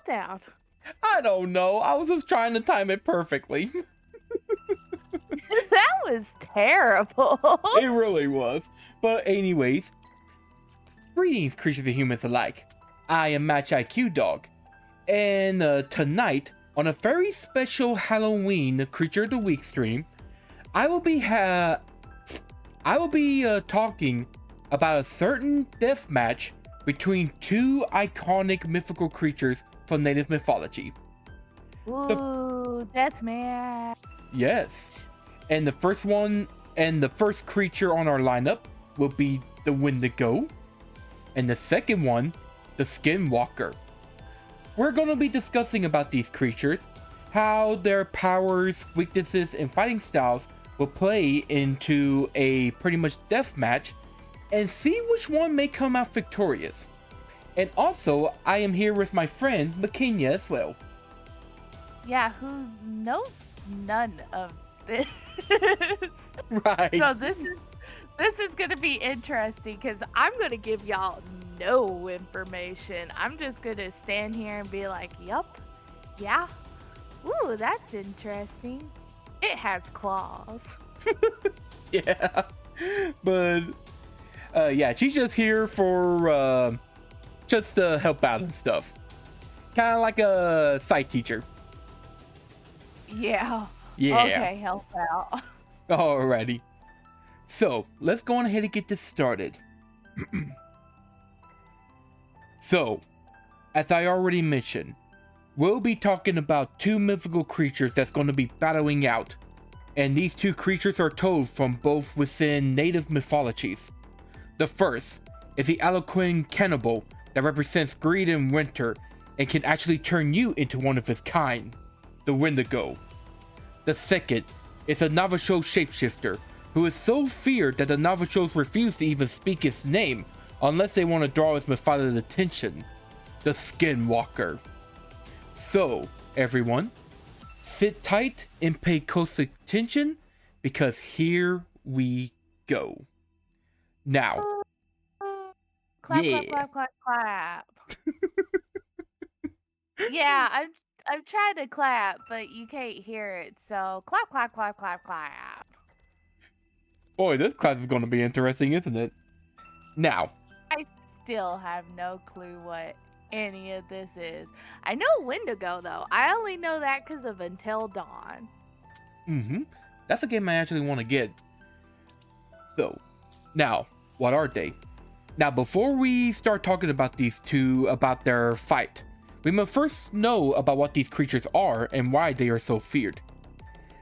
countdown? I don't know. I was just trying to time it perfectly. That was terrible. It really was. But anyways, greetings, creatures and humans alike. I am MagiQDog, and tonight, on a very special Halloween Creature of the Week stream, I will be talking about a certain death match between two iconic mythical creatures from native mythology. Ooh, deathmatch. Yes. And the first creature on our lineup will be the Wendigo. And the second one, the Skinwalker. We're going to be discussing about these creatures, how their powers, weaknesses, and fighting styles will play into a pretty much death match, and see which one may come out victorious. And also, I am here with my friend Makenna as well. Yeah, who knows none of this. Right. So this is gonna be interesting because I'm gonna give y'all no information. I'm just gonna stand here and be like, yup, yeah, ooh, that's interesting. It has claws. Yeah, but yeah, she's just here for just to help out and stuff, kind of like a side teacher. Yeah. Yeah. Okay, help out. Alrighty. So let's go on ahead and get this started. So, as I already mentioned, we'll be talking about two mythical creatures that's going to be battling out. And these two creatures are told from both within native mythologies. The first is the Algonquin cannibal that represents greed and winter and can actually turn you into one of his kind, the Wendigo. The second is a Navajo Shapeshifter who is so feared that the Navajos refuse to even speak his name unless they want to draw his mythological attention, the Skinwalker. So, everyone, sit tight and pay close attention because here we go. Now, Clap, yeah. clap, clap, clap, clap. Yeah, I'm trying to clap, but you can't hear it. So clap, clap, clap, clap, clap. Boy, this class is going to be interesting, isn't it? Now, I still have no clue what any of this is. I know Wendigo though. I only know that because of Until Dawn. That's a game I actually want to get. So, now, what are they? Now, before we start talking about these two, about their fight, we must first know about what these creatures are and why they are so feared.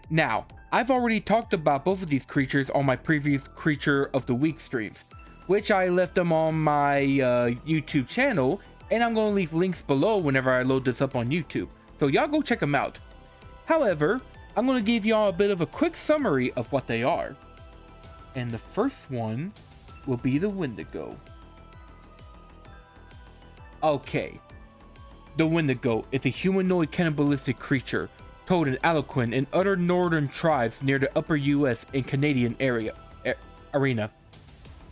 Now, I've already talked about both of these creatures on my previous Creature of the Week streams, which I left them on my YouTube channel, and I'm going to leave links below whenever I load this up on YouTube, so y'all go check them out. However, I'm going to give y'all a bit of a quick summary of what they are. And the first one will be the Wendigo. Okay. The Wendigo is a humanoid cannibalistic creature told in Algonquin and other northern tribes near the upper US and Canadian arena.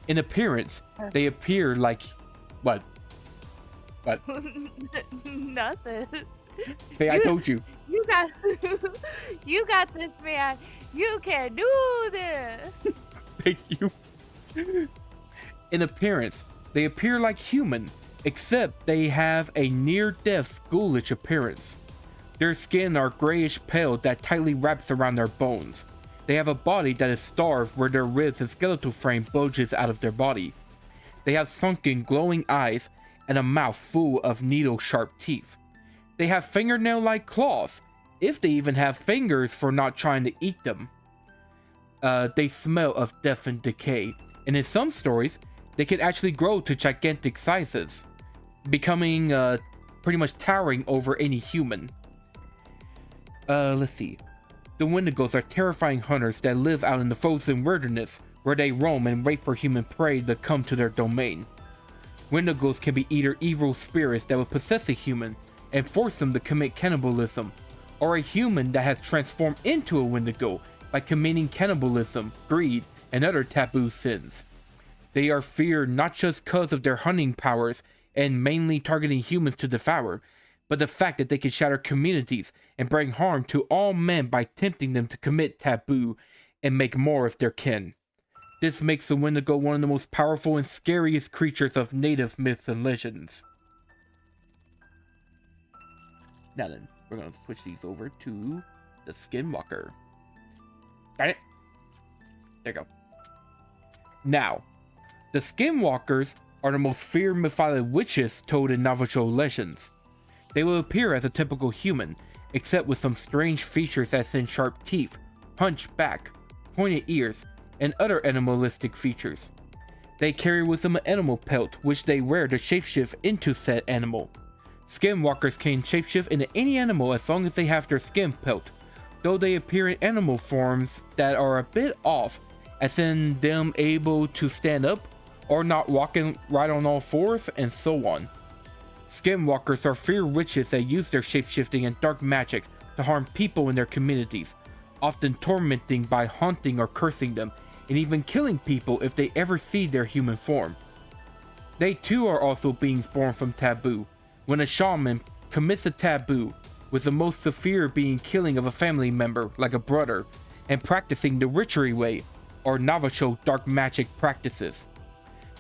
In appearance, they appear like... What? Nothing. Hey, I told you. You got this, man. You can do this. Thank you. In appearance, they appear like human, except they have a near-death ghoulish appearance. Their skin are grayish pale that tightly wraps around their bones. They have a body that is starved where their ribs and skeletal frame bulges out of their body. They have sunken glowing eyes and a mouth full of needle-sharp teeth. They have fingernail-like claws, if they even have fingers for not trying to eat them. They smell of death and decay, and in some stories, they can actually grow to gigantic sizes, becoming pretty much towering over any human. Let's see. The Wendigos are terrifying hunters that live out in the frozen wilderness, where they roam and wait for human prey to come to their domain. Wendigos can be either evil spirits that will possess a human and force them to commit cannibalism, or a human that has transformed into a Wendigo by committing cannibalism, greed, and other taboo sins. They are feared not just because of their hunting powers and mainly targeting humans to devour, but the fact that they can shatter communities and bring harm to all men by tempting them to commit taboo and make more of their kin. This makes the Wendigo one of the most powerful and scariest creatures of native myths and legends. Now then, we're going to switch these over to the Skinwalker. Got it? There you go. Now, the Skinwalkers are the most feared mythological witches told in Navajo legends. They will appear as a typical human, except with some strange features as in sharp teeth, hunched back, pointed ears, and other animalistic features. They carry with them an animal pelt, which they wear to shapeshift into said animal. Skinwalkers can shapeshift into any animal as long as they have their skin pelt, though they appear in animal forms that are a bit off, as in them able to stand up or not walking right on all fours and so on. Skinwalkers are feared witches that use their shapeshifting and dark magic to harm people in their communities, often tormenting by haunting or cursing them, and even killing people if they ever see their human form. They too are also beings born from taboo. When a shaman commits a taboo, with the most severe being killing of a family member, like a brother, and practicing the witchery way, or Navajo dark magic practices.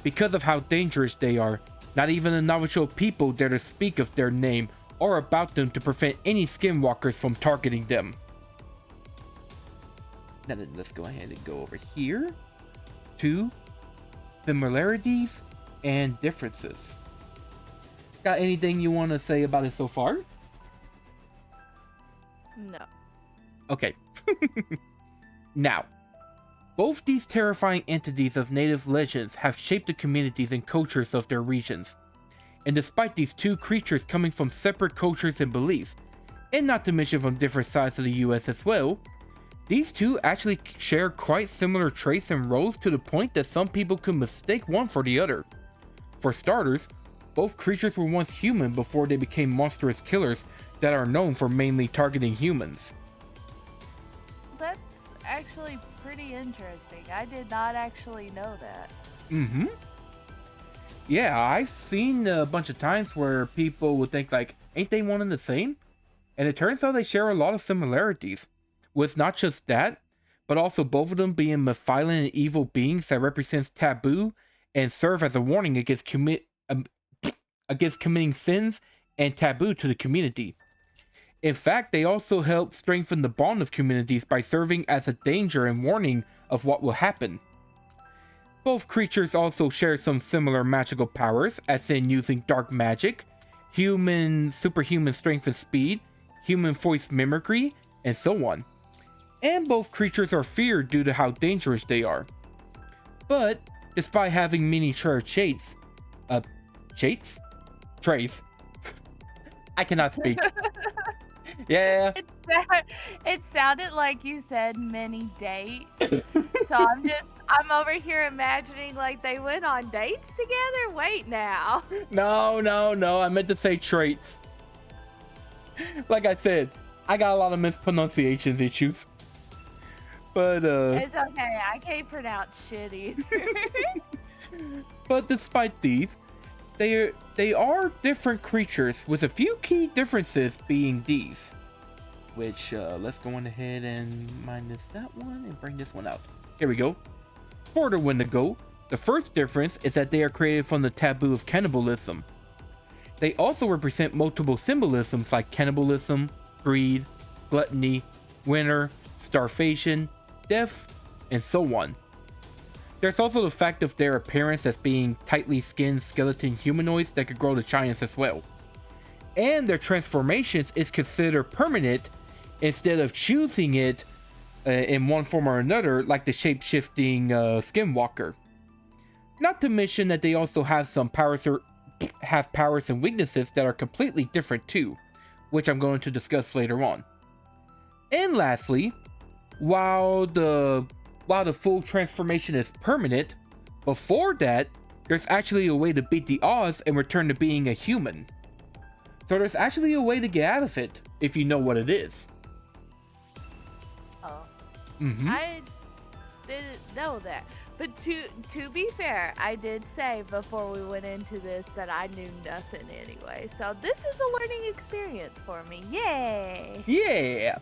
Because of how dangerous they are, not even the Navajo people dare to speak of their name or about them to prevent any skinwalkers from targeting them. Now then, let's go ahead and go over here to similarities and differences. Got anything you want to say about it so far? No. Okay. Now, both these terrifying entities of native legends have shaped the communities and cultures of their regions. And despite these two creatures coming from separate cultures and beliefs, and not to mention from different sides of the US as well, these two actually share quite similar traits and roles to the point that some people could mistake one for the other. For starters, both creatures were once human before they became monstrous killers that are known for mainly targeting humans. That's actually pretty interesting. I did not actually know that. Mm-hmm. Yeah, I've seen a bunch of times where people would think like, ain't they one and the same? And it turns out they share a lot of similarities. With not just that, but also both of them being malevolent and evil beings that represents taboo and serve as a warning against committing sins and taboo to the community. In fact, they also help strengthen the bond of communities by serving as a danger and warning of what will happen. Both creatures also share some similar magical powers, as in using dark magic, superhuman strength and speed, human voice mimicry, and so on. And both creatures are feared due to how dangerous they are. But, despite having miniature traits, I cannot speak. Yeah. It sounded like you said many dates. So I'm over here imagining like they went on dates together. Wait now. No. I meant to say traits. Like I said, I got a lot of mispronunciation issues. But it's okay. I can't pronounce shit either. But despite these, they are different creatures with a few key differences being these. Which let's go on ahead and minus that one and bring this one out. Here we go. For the Wendigo, the first difference is that they are created from the taboo of cannibalism. They also represent multiple symbolisms like cannibalism, greed, gluttony, winter, starvation, death, and so on. There's also the fact of their appearance as being tightly skinned skeleton humanoids that could grow to giants as well. And their transformations is considered permanent instead of choosing it in one form or another like the shape-shifting Skinwalker. Not to mention that they also have some powers and weaknesses that are completely different too, which I'm going to discuss later on. And lastly, while the full transformation is permanent, before that, there's actually a way to beat the odds and return to being a human. So there's actually a way to get out of it, if you know what it is. Oh. Mm-hmm. I didn't know that. But to be fair, I did say before we went into this that I knew nothing anyway. So this is a learning experience for me. Yay! Yeah.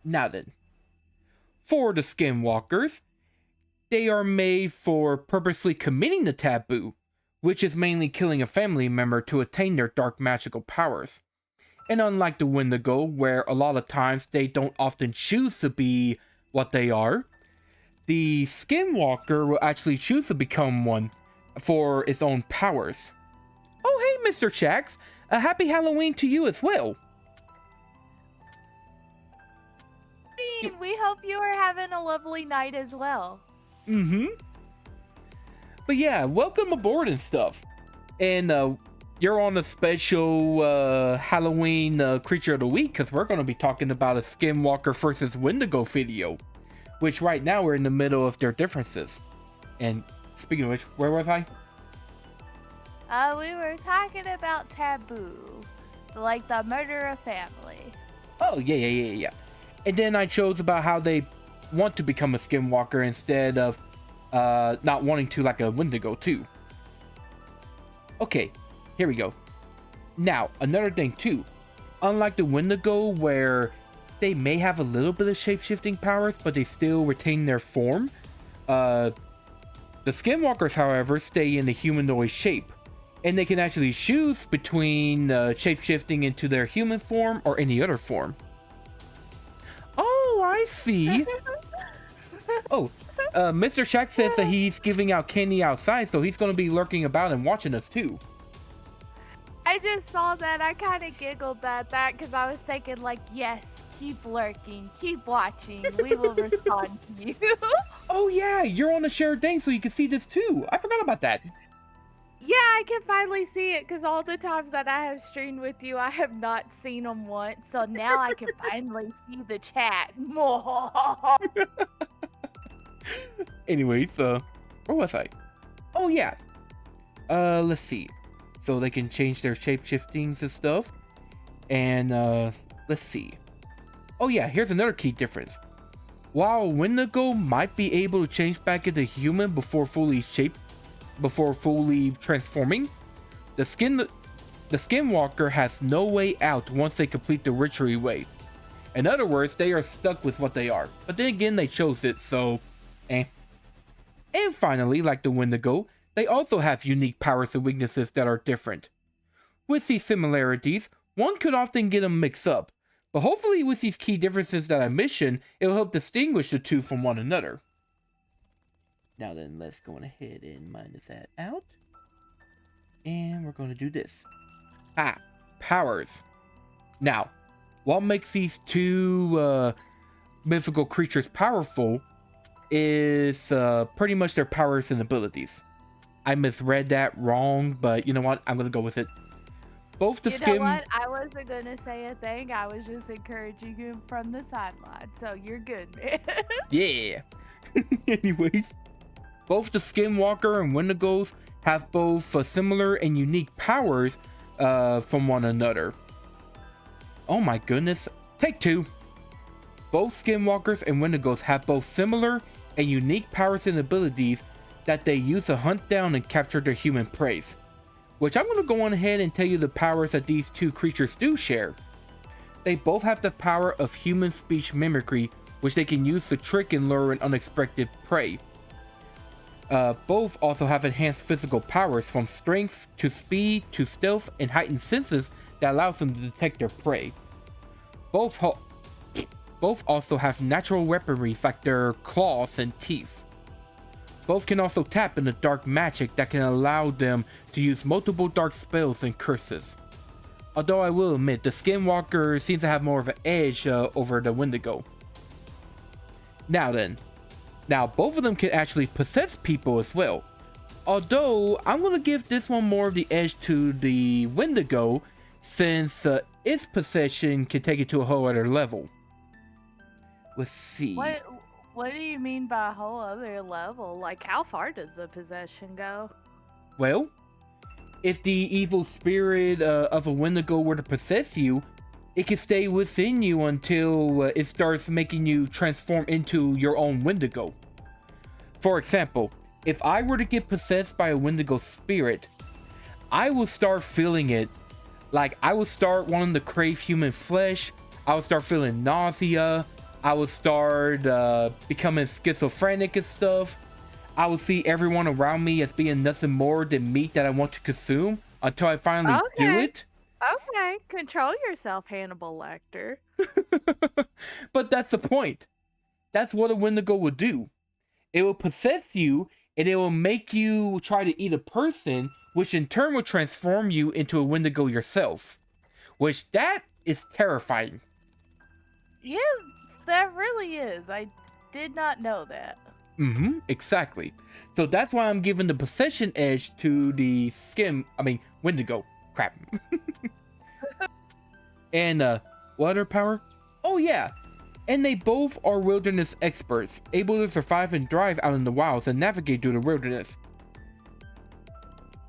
Now then, for the Skinwalkers, they are made for purposely committing the taboo, which is mainly killing a family member to attain their dark magical powers. And unlike the Wendigo, where a lot of times they don't often choose to be what they are, the Skinwalker will actually choose to become one for its own powers. Oh hey Mr. Shax, a happy Halloween to you as well. We hope you are having a lovely night as well. But yeah, welcome aboard and stuff. And you're on a special Halloween Creature of the Week because we're going to be talking about a Skinwalker versus Wendigo video, which right now we're in the middle of their differences. And speaking of which, where was I? We were talking about taboo, like the murder of family. Oh, yeah. And then I chose about how they want to become a Skinwalker instead of not wanting to, like a Wendigo too. Okay, here we go. Now, another thing too. Unlike the Wendigo, where they may have a little bit of shape-shifting powers, but they still retain their form, the Skinwalkers, however, stay in the humanoid shape. And they can actually choose between shape-shifting into their human form or any other form. Oh, I see. Mr. Shack says that he's giving out candy outside, so he's going to be lurking about and watching us too. I just saw that. I kind of giggled at that because I was thinking, like, yes, keep lurking, keep watching. We will respond to you. Oh yeah, you're on a shared thing, so you can see this too. I forgot about that. Yeah, I can finally see it because all the times that I have streamed with you, I have not seen them once. So now I can finally see the chat. Anyways, where was I? Oh yeah. Let's see. So they can change their shape-shiftings and stuff. And let's see. Oh yeah, here's another key difference. While Wendigo might be able to change back into human before fully transforming, the Skinwalker has no way out once they complete the ritual way. In other words, they are stuck with what they are. But then again, they chose it, so eh. And finally, like the Wendigo, they also have unique powers and weaknesses that are different. With these similarities, one could often get them mixed up, but hopefully with these key differences that I mentioned, it'll help distinguish the two from one another. Now then, let's go ahead and minus that out. And we're going to do this. Powers. Now, what makes these two mythical creatures powerful is pretty much their powers and abilities. I misread that wrong, but you know what? I'm going to go with it. Both the You know what? I wasn't going to say a thing. I was just encouraging you from the sideline. So you're good, man. Yeah. Anyways, both the Skinwalker and Wendigos have both similar and unique powers from one another. Oh my goodness. Take two. Both Skinwalkers and Wendigos have both similar and unique powers and abilities that they use to hunt down and capture their human prey. Which I'm going to go on ahead and tell you the powers that these two creatures do share. They both have the power of human speech mimicry, which they can use to trick and lure an unexpected prey. Both also have enhanced physical powers from strength to speed to stealth and heightened senses that allows them to detect their prey. Both also have natural weaponry like their claws and teeth. Both can also tap into dark magic that can allow them to use multiple dark spells and curses. Although I will admit, the Skinwalker seems to have more of an edge over the Wendigo. Now then, both of them can actually possess people as well. Although, I'm going to give this one more of the edge to the Wendigo, since its possession can take it to a whole other level. Let's see. What do you mean by a whole other level? Like, how far does the possession go? Well, if the evil spirit of a Wendigo were to possess you, it can stay within you until it starts making you transform into your own Wendigo. For example, if I were to get possessed by a Wendigo spirit, I will start feeling it. Like, I will start wanting to crave human flesh. I will start feeling nausea. I will start becoming schizophrenic and stuff. I will see everyone around me as being nothing more than meat that I want to consume until I finally do it. Okay, control yourself, Hannibal Lecter. But that's the point. That's what a Wendigo will do. It will possess you, and it will make you try to eat a person, which in turn will transform you into a Wendigo yourself. Which, that is terrifying. Yeah, that really is. I did not know that. Exactly. So that's why I'm giving the possession edge to the Wendigo. Crap. And what other power? Oh yeah. And they both are wilderness experts, able to survive and thrive out in the wilds and navigate through the wilderness.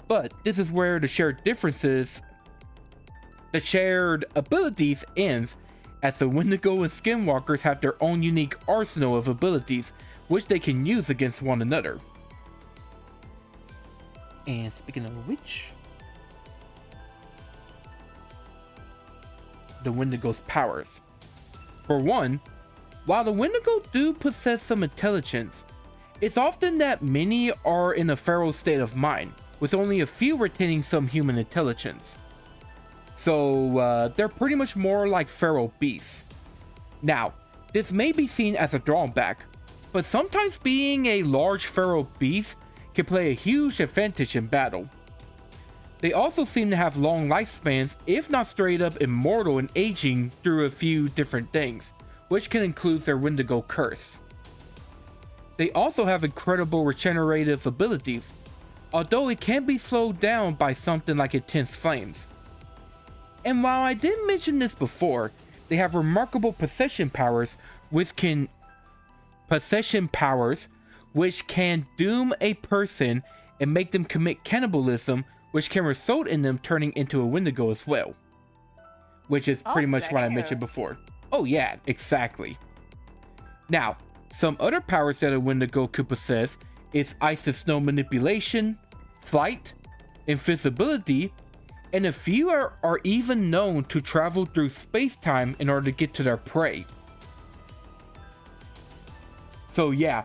But this is where the shared abilities ends, as the Wendigo and Skinwalkers have their own unique arsenal of abilities, which they can use against one another. And speaking of which, the Wendigo's powers. For one, while the Wendigo do possess some intelligence, it's often that many are in a feral state of mind, with only a few retaining some human intelligence. So they're pretty much more like feral beasts. Now, this may be seen as a drawback, but sometimes being a large feral beast can play a huge advantage in battle. They also seem to have long lifespans, if not straight up immortal and aging through a few different things, which can include their Wendigo curse. They also have incredible regenerative abilities, although it can be slowed down by something like intense flames. And while I did mention this before, they have remarkable possession powers which can doom a person and make them commit cannibalism, which can result in them turning into a Wendigo as well. Which is pretty much what I mentioned before. Oh yeah, exactly. Now, some other powers that a Wendigo could possess is ice and snow manipulation, flight, invisibility, and a few are even known to travel through space-time in order to get to their prey. So yeah.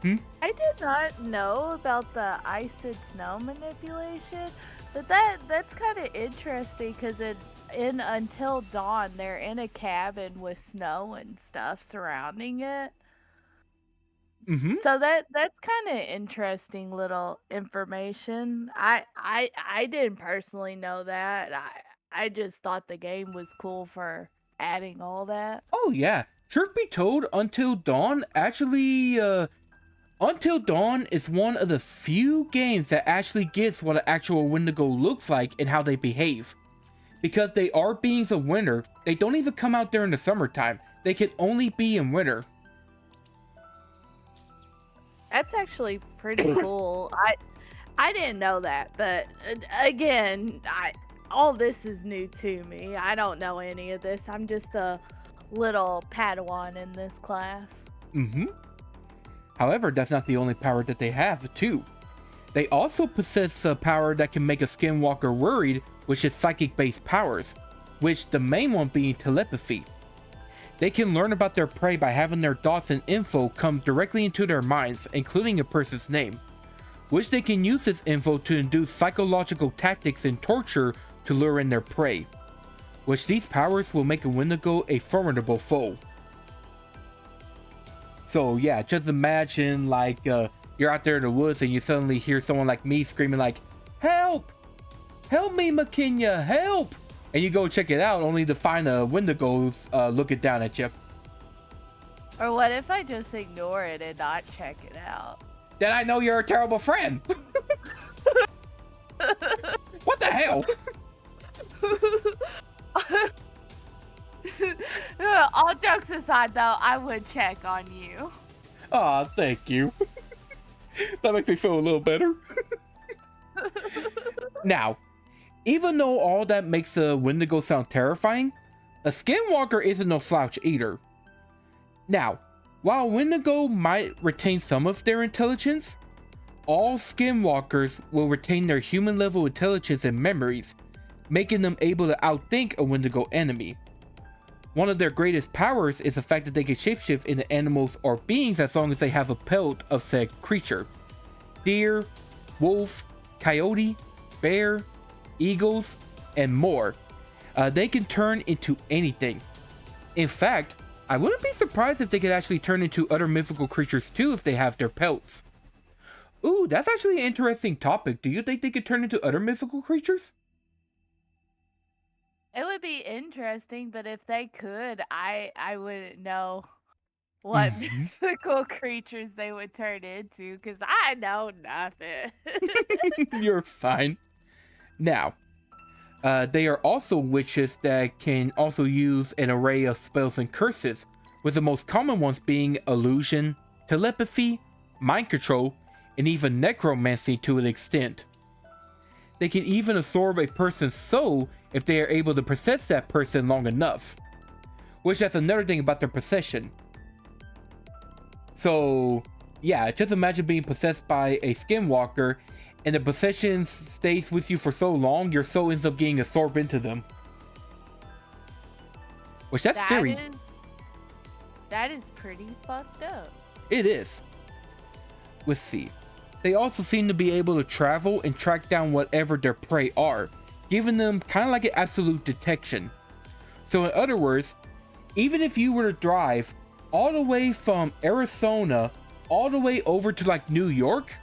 I did not know about the ice and snow manipulation, but that's kind of interesting because in Until Dawn, they're in a cabin with snow and stuff surrounding it. So that's kind of interesting little information. I didn't personally know that. I just thought the game was cool for adding all that. Oh yeah, truth be told, Until Dawn is one of the few games that actually gets what an actual Wendigo looks like and how they behave. Because they are beings of winter, they don't even come out during the summertime. They can only be in winter. That's actually pretty cool. I didn't know that, but again, all this is new to me. I don't know any of this. I'm just a little Padawan in this class. However, that's not the only power that they have, too. They also possess a power that can make a Skinwalker worried, which is psychic-based powers, which the main one being telepathy. They can learn about their prey by having their thoughts and info come directly into their minds, including a person's name, which they can use this info to induce psychological tactics and torture to lure in their prey, which these powers will make a Wendigo a formidable foe. So yeah, just imagine like you're out there in the woods and you suddenly hear someone like me screaming like, "Help! Help me, Makenna, help!" And you go check it out only to find a Wendigo's looking down at you. Or what if I just ignore it and not check it out? Then I know you're a terrible friend. What the hell? All jokes aside, though, I would check on you. Aw, thank you. That makes me feel a little better. Now, Even though all that makes a Wendigo sound terrifying, a Skinwalker isn't no slouch either. Now, while Wendigo might retain some of their intelligence, all Skinwalkers will retain their human level intelligence and memories, making them able to outthink a Wendigo enemy. One of their greatest powers is the fact that they can shapeshift into animals or beings as long as they have a pelt of said creature. Deer, wolf, coyote, bear, eagles, and more. They can turn into anything. In fact, I wouldn't be surprised if they could actually turn into other mythical creatures too if they have their pelts. Ooh, that's actually an interesting topic. Do you think they could turn into other mythical creatures? It would be interesting, but if they could, I wouldn't know what mythical creatures they would turn into, because I know nothing. You're fine. Now, they are also witches that can also use an array of spells and curses, with the most common ones being illusion, telepathy, mind control, and even necromancy to an extent. They can even absorb a person's soul if they are able to possess that person long enough. Which that's another thing about their possession. So, yeah, just imagine being possessed by a Skinwalker and the possession stays with you for so long, your soul ends up getting absorbed into them. Which that's scary. That is pretty fucked up. It is. Let's see. They also seem to be able to travel and track down whatever their prey are, giving them kind of like an absolute detection. So in other words, even if you were to drive all the way from Arizona all the way over to like New York,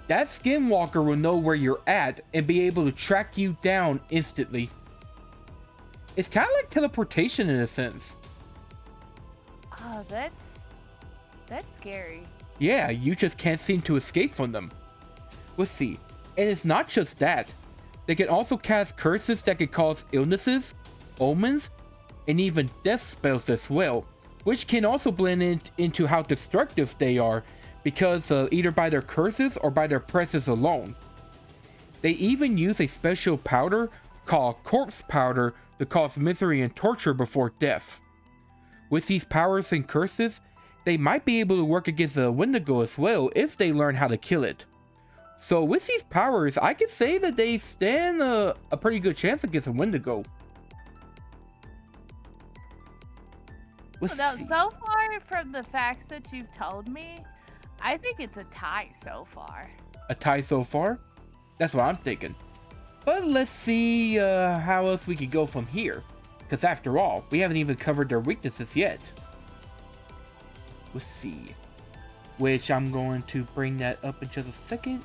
that Skinwalker will know where you're at and be able to track you down instantly. It's kind of like teleportation in a sense. Oh, that's scary. Yeah, you just can't seem to escape from them. Let's see. And it's not just that. They can also cast curses that can cause illnesses, omens, and even death spells as well, which can also blend into how destructive they are because either by their curses or by their presence alone. They even use a special powder called corpse powder to cause misery and torture before death. With these powers and curses, they might be able to work against the Wendigo as well if they learn how to kill it. So with these powers, I could say that they stand a pretty good chance against a Wendigo. Now, so far from the facts that you've told me, I think it's a tie so far. A tie so far? That's what I'm thinking. But let's see how else we could go from here. Because after all, we haven't even covered their weaknesses yet. Let's see. Which I'm going to bring that up in just a second.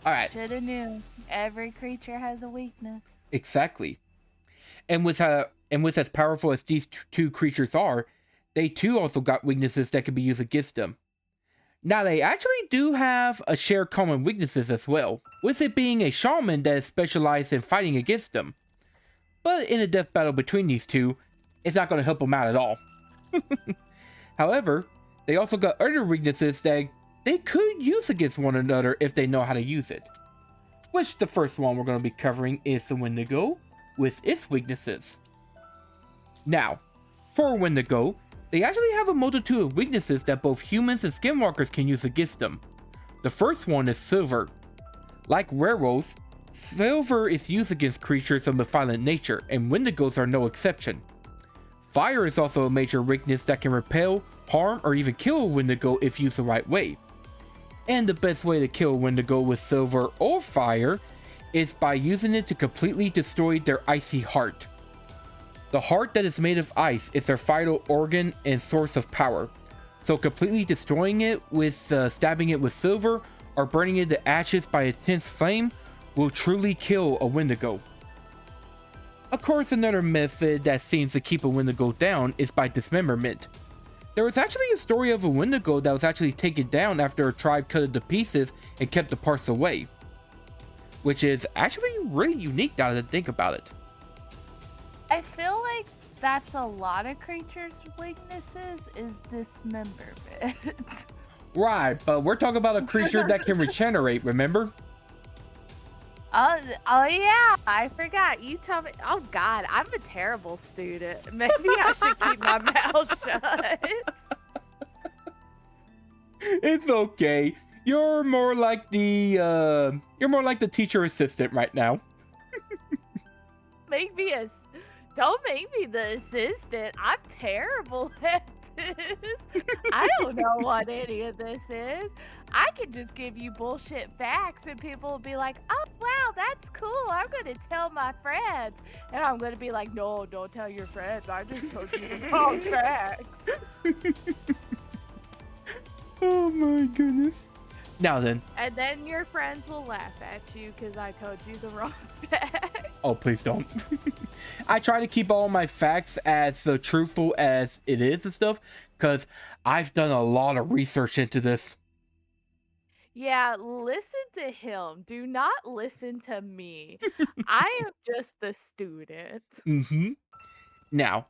Alright. Shoulda knew. Every creature has a weakness. Exactly. And with as powerful as these two creatures are, they too also got weaknesses that can be used against them. Now they actually do have a shared common weaknesses as well, with it being a shaman that is specialized in fighting against them. But in a death battle between these two, it's not going to help them out at all. However, they also got other weaknesses that they could use against one another if they know how to use it. Which the first one we're going to be covering is the Wendigo, with its weaknesses. Now, for Wendigo, they actually have a multitude of weaknesses that both humans and Skinwalkers can use against them. The first one is silver. Like werewolves, silver is used against creatures of a violent nature, and Wendigos are no exception. Fire is also a major weakness that can repel, harm, or even kill a Wendigo if used the right way. And the best way to kill a Wendigo with silver or fire is by using it to completely destroy their icy heart. The heart that is made of ice is their vital organ and source of power, so completely destroying it with stabbing it with silver or burning it to ashes by a intense flame will truly kill a Wendigo. Of course, another method that seems to keep a Wendigo down is by dismemberment. There was actually a story of a Wendigo that was actually taken down after a tribe cut it to pieces and kept the parts away. Which is actually really unique now that I think about it. I feel like that's a lot of creatures' weaknesses is dismemberment. Right, but we're talking about a creature that can regenerate, remember? Oh yeah, I forgot. You tell me. Oh God, I'm a terrible student. Maybe I should keep my mouth shut. It's okay. You're more like the teacher assistant right now. Make me a. Don't make me the assistant. I'm terrible at this. I don't know what any of this is. I can just give you bullshit facts and people will be like, oh, wow, that's cool. I'm going to tell my friends. And I'm going to be like, no, don't tell your friends. I just told you the wrong facts. Oh my goodness. Now then. And then your friends will laugh at you because I told you the wrong facts. Oh, please don't. I try to keep all my facts as truthful as it is and stuff, because I've done a lot of research into this. Yeah, listen to him. Do not listen to me. I am just the student. Now,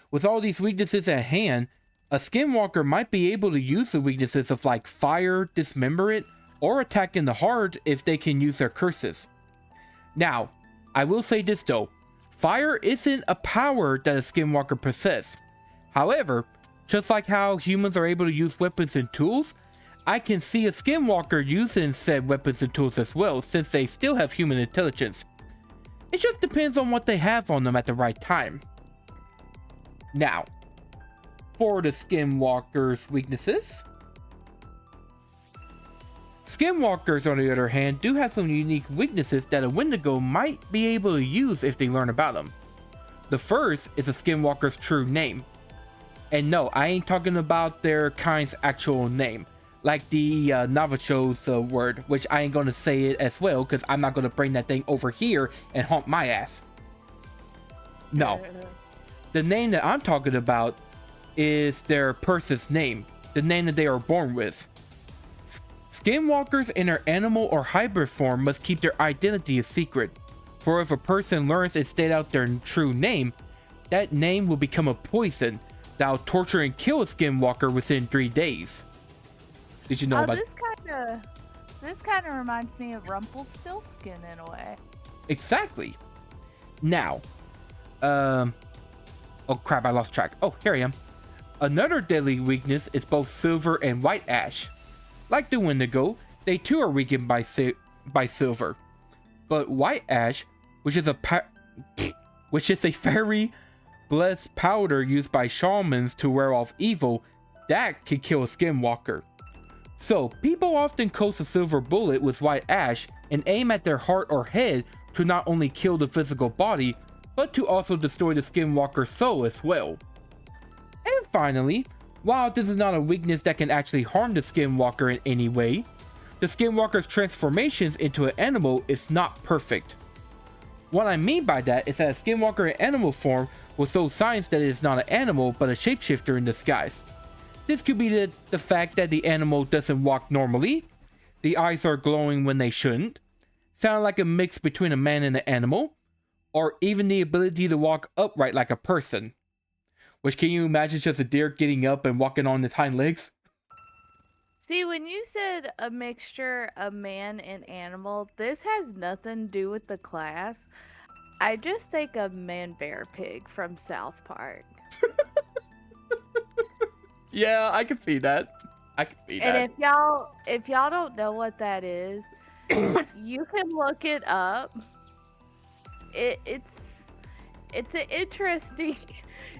with all these weaknesses at hand, a Skinwalker might be able to use the weaknesses of like fire, dismember it, or attack in the heart if they can use their curses. Now, I will say this though, fire isn't a power that a Skinwalker possesses. However, just like how humans are able to use weapons and tools, I can see a Skinwalker using said weapons and tools as well, since they still have human intelligence. It just depends on what they have on them at the right time. Now, for the Skinwalker's weaknesses. Skinwalkers, on the other hand, do have some unique weaknesses that a Wendigo might be able to use if they learn about them. The first is a Skinwalker's true name. And no, I ain't talking about their kind's actual name, like the Navajo's word, which I ain't gonna say it as well, because I'm not gonna bring that thing over here and haunt my ass. No. The name that I'm talking about is their person's name, the name that they are born with. Skinwalkers in their animal or hybrid form must keep their identity a secret, for if a person learns and state out their true name, that name will become a poison that will torture and kill a Skinwalker within 3 days. Did you know about this kind of reminds me of Rumpelstiltskin in a way. Exactly. Now, oh crap, I lost track. Oh, here I am. Another deadly weakness is both silver and white ash. Like the Wendigo, they too are weakened by silver. But white ash, which is a very blessed powder used by shamans to wear off evil, that can kill a Skinwalker. So, people often coat a silver bullet with white ash and aim at their heart or head to not only kill the physical body, but to also destroy the Skinwalker's soul as well. And finally, while this is not a weakness that can actually harm the Skinwalker in any way, the Skinwalker's transformations into an animal is not perfect. What I mean by that is that a Skinwalker in animal form will show signs that it is not an animal but a shapeshifter in disguise. This could be the fact that the animal doesn't walk normally, the eyes are glowing when they shouldn't, sound like a mix between a man and an animal, or even the ability to walk upright like a person. Which, can you imagine just a deer getting up and walking on its hind legs? See, when you said a mixture of man and animal, this has nothing to do with the class. I just think of Man Bear Pig from South Park. Yeah, I can see that. And if y'all don't know what that is, you can look it up. It's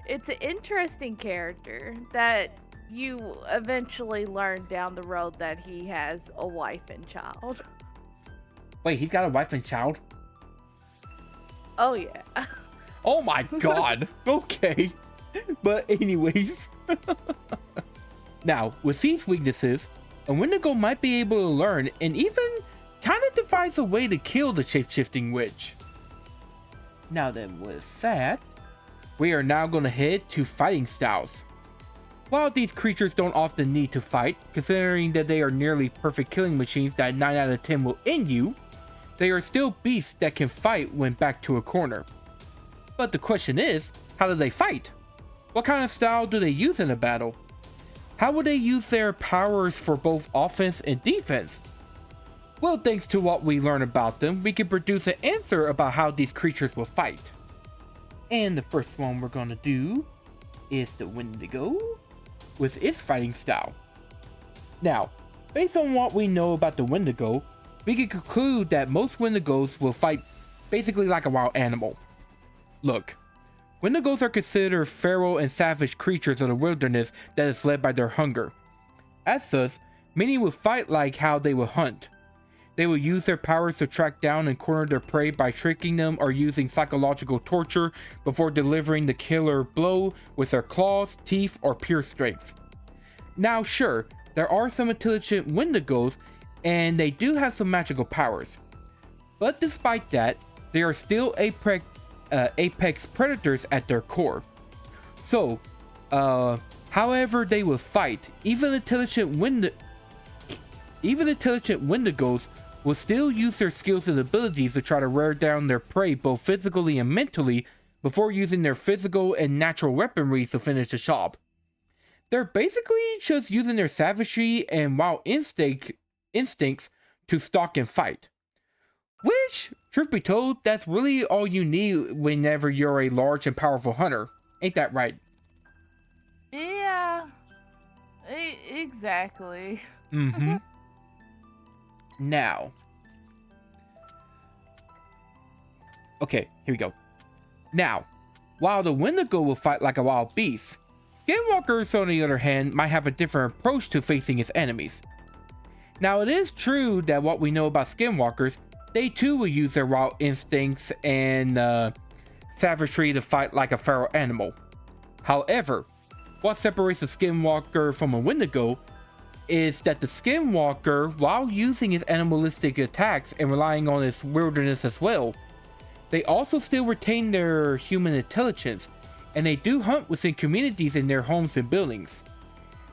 an interesting character that you eventually learn down the road that he has a wife and child. Wait, he's got a wife and child? Oh yeah. Oh my god. Okay. But anyways. Now, with these weaknesses, a Wendigo might be able to learn and even kind of devise a way to kill the Shapeshifting Witch. Now then, with that, we are now going to head to fighting styles. While these creatures don't often need to fight, considering that they are nearly perfect killing machines that 9 out of 10 will end you, they are still beasts that can fight when backed to a corner. But the question is, how do they fight? What kind of style do they use in a battle? How will they use their powers for both offense and defense? Well, thanks to what we learn about them, we can produce an answer about how these creatures will fight. And the first one we're gonna do is the Wendigo with its fighting style. Now, based on what we know about the Wendigo, we can conclude that most Wendigos will fight basically like a wild animal. Look, Wendigos are considered feral and savage creatures of the wilderness that is led by their hunger. As such, many will fight like how they will hunt. They will use their powers to track down and corner their prey by tricking them or using psychological torture before delivering the killer blow with their claws, teeth, or pure strength. Now sure, there are some intelligent Wendigos and they do have some magical powers. But despite that, they are still apex predators at their core. So, however they will fight, even intelligent Wendigos will still use their skills and abilities to try to wear down their prey both physically and mentally before using their physical and natural weaponry to finish the job. They're basically just using their savagery and wild instincts to stalk and fight. Which, truth be told, that's really all you need whenever you're a large and powerful hunter. Ain't that right? Yeah. Exactly. Mm-hmm. Now. Okay, here we go. Now, while the Wendigo will fight like a wild beast, Skinwalkers, on the other hand, might have a different approach to facing its enemies. Now, it is true that what we know about Skinwalkers, they too will use their wild instincts and savagery to fight like a feral animal. However, what separates a Skinwalker from a Wendigo is that the Skinwalker, while using its animalistic attacks and relying on its wilderness as well, they also still retain their human intelligence, and they do hunt within communities in their homes and buildings.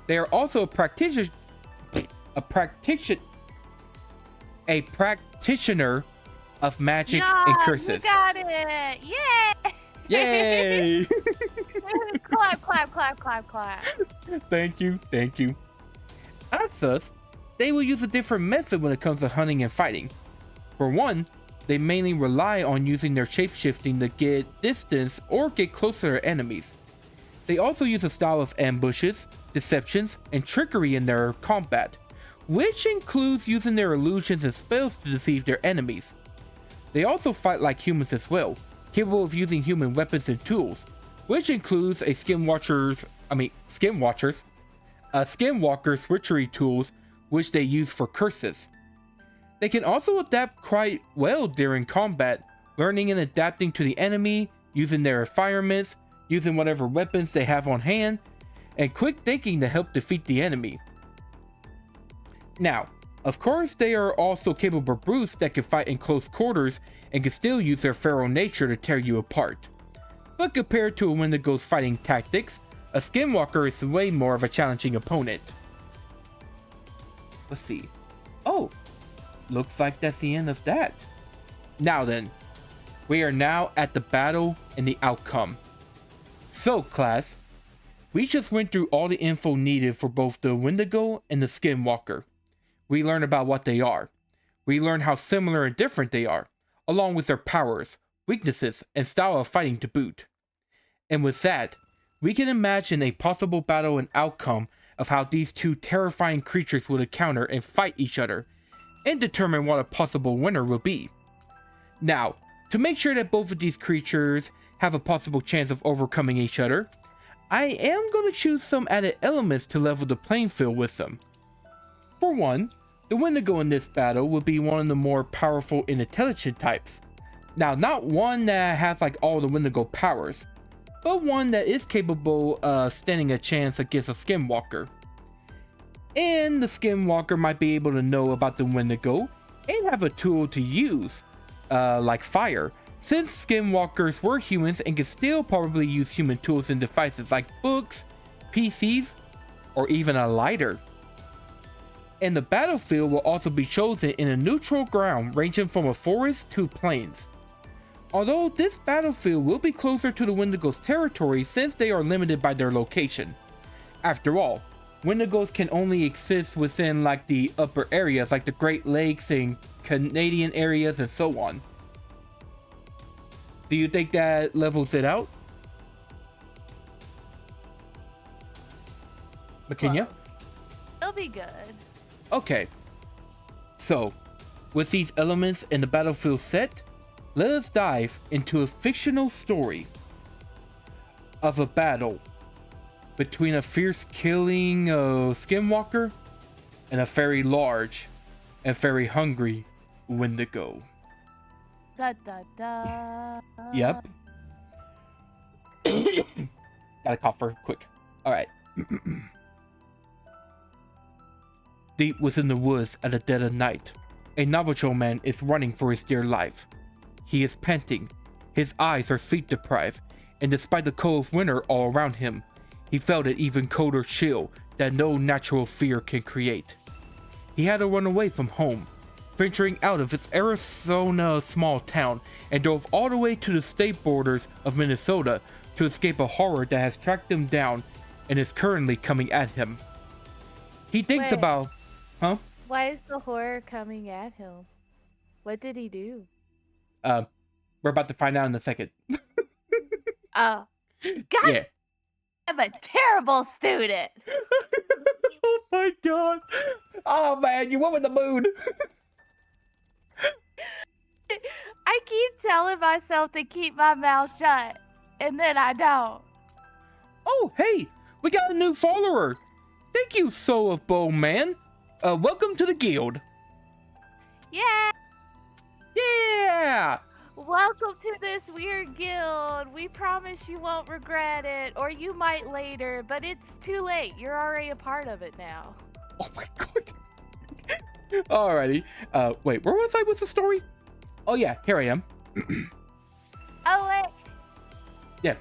They are also a practitioner of magic and curses. You got it! Yay! Yay! Clap, clap, clap, clap, clap. Thank you. As such, they will use a different method when it comes to hunting and fighting. For one, they mainly rely on using their shapeshifting to get distance or get closer to their enemies. They also use a style of ambushes, deceptions, and trickery in their combat, which includes using their illusions and spells to deceive their enemies. They also fight like humans as well, capable of using human weapons and tools, which includes a Skinwalker's witchery tools, which they use for curses. They can also adapt quite well during combat, learning and adapting to the enemy, using their environments, using whatever weapons they have on hand, and quick thinking to help defeat the enemy. Now, of course, they are also capable brutes that can fight in close quarters and can still use their feral nature to tear you apart. But compared to a Wendigo's fighting tactics, a Skinwalker is way more of a challenging opponent. Let's see. Oh, looks like that's the end of that. Now then, we are now at the battle and the outcome. So class, we just went through all the info needed for both the Wendigo and the Skinwalker. We learned about what they are. We learned how similar and different they are, along with their powers, weaknesses, and style of fighting to boot. And with that, we can imagine a possible battle and outcome of how these two terrifying creatures would encounter and fight each other, and determine what a possible winner will be. Now, to make sure that both of these creatures have a possible chance of overcoming each other, I am going to choose some added elements to level the playing field with them. For one, the Wendigo in this battle will be one of the more powerful and intelligent types. Now, not one that has like all the Wendigo powers, but one that is capable of standing a chance against a Skinwalker. And the Skinwalker might be able to know about the Wendigo and have a tool to use, like fire, since Skinwalkers were humans and could still probably use human tools and devices like books, PCs, or even a lighter. And the battlefield will also be chosen in a neutral ground ranging from a forest to plains. Although this battlefield will be closer to the Wendigo's territory since they are limited by their location. After all, Wendigos can only exist within like the upper areas, like the Great Lakes and Canadian areas and so on. Do you think that levels it out? Makenna? Close. It'll be good. Okay. So, with these elements in the battlefield set, let us dive into a fictional story of a battle between a fierce killing Skinwalker and a very large and very hungry Wendigo. Da da da. Yep. Gotta cough for quick. Alright. Deep within the woods at the dead of night, a Navajo man is running for his dear life. He is panting, his eyes are sleep deprived, and despite the cold winter all around him, he felt an even colder chill that no natural fear can create. He had to run away from home, venturing out of his Arizona small town, and drove all the way to the state borders of Minnesota to escape a horror that has tracked him down and is currently coming at him. He thinks Wait. about... Huh? Why is the horror coming at him? What did he do? We're about to find out in a second. Oh. God, Yeah. I'm a terrible student. Oh my god. Oh man, you went with the mood. I keep telling myself to keep my mouth shut, and then I don't. Oh, hey, we got a new follower. Thank you, Soul of Bone Man. Welcome to the guild. Yeah. Yeah. Welcome to this weird guild. We promise you won't regret it, or you might later, but it's too late. You're already a part of it now. Oh my god. Alrighty. Wait, where was I with the story? Oh yeah, here I am. Oh, wait. Yeah.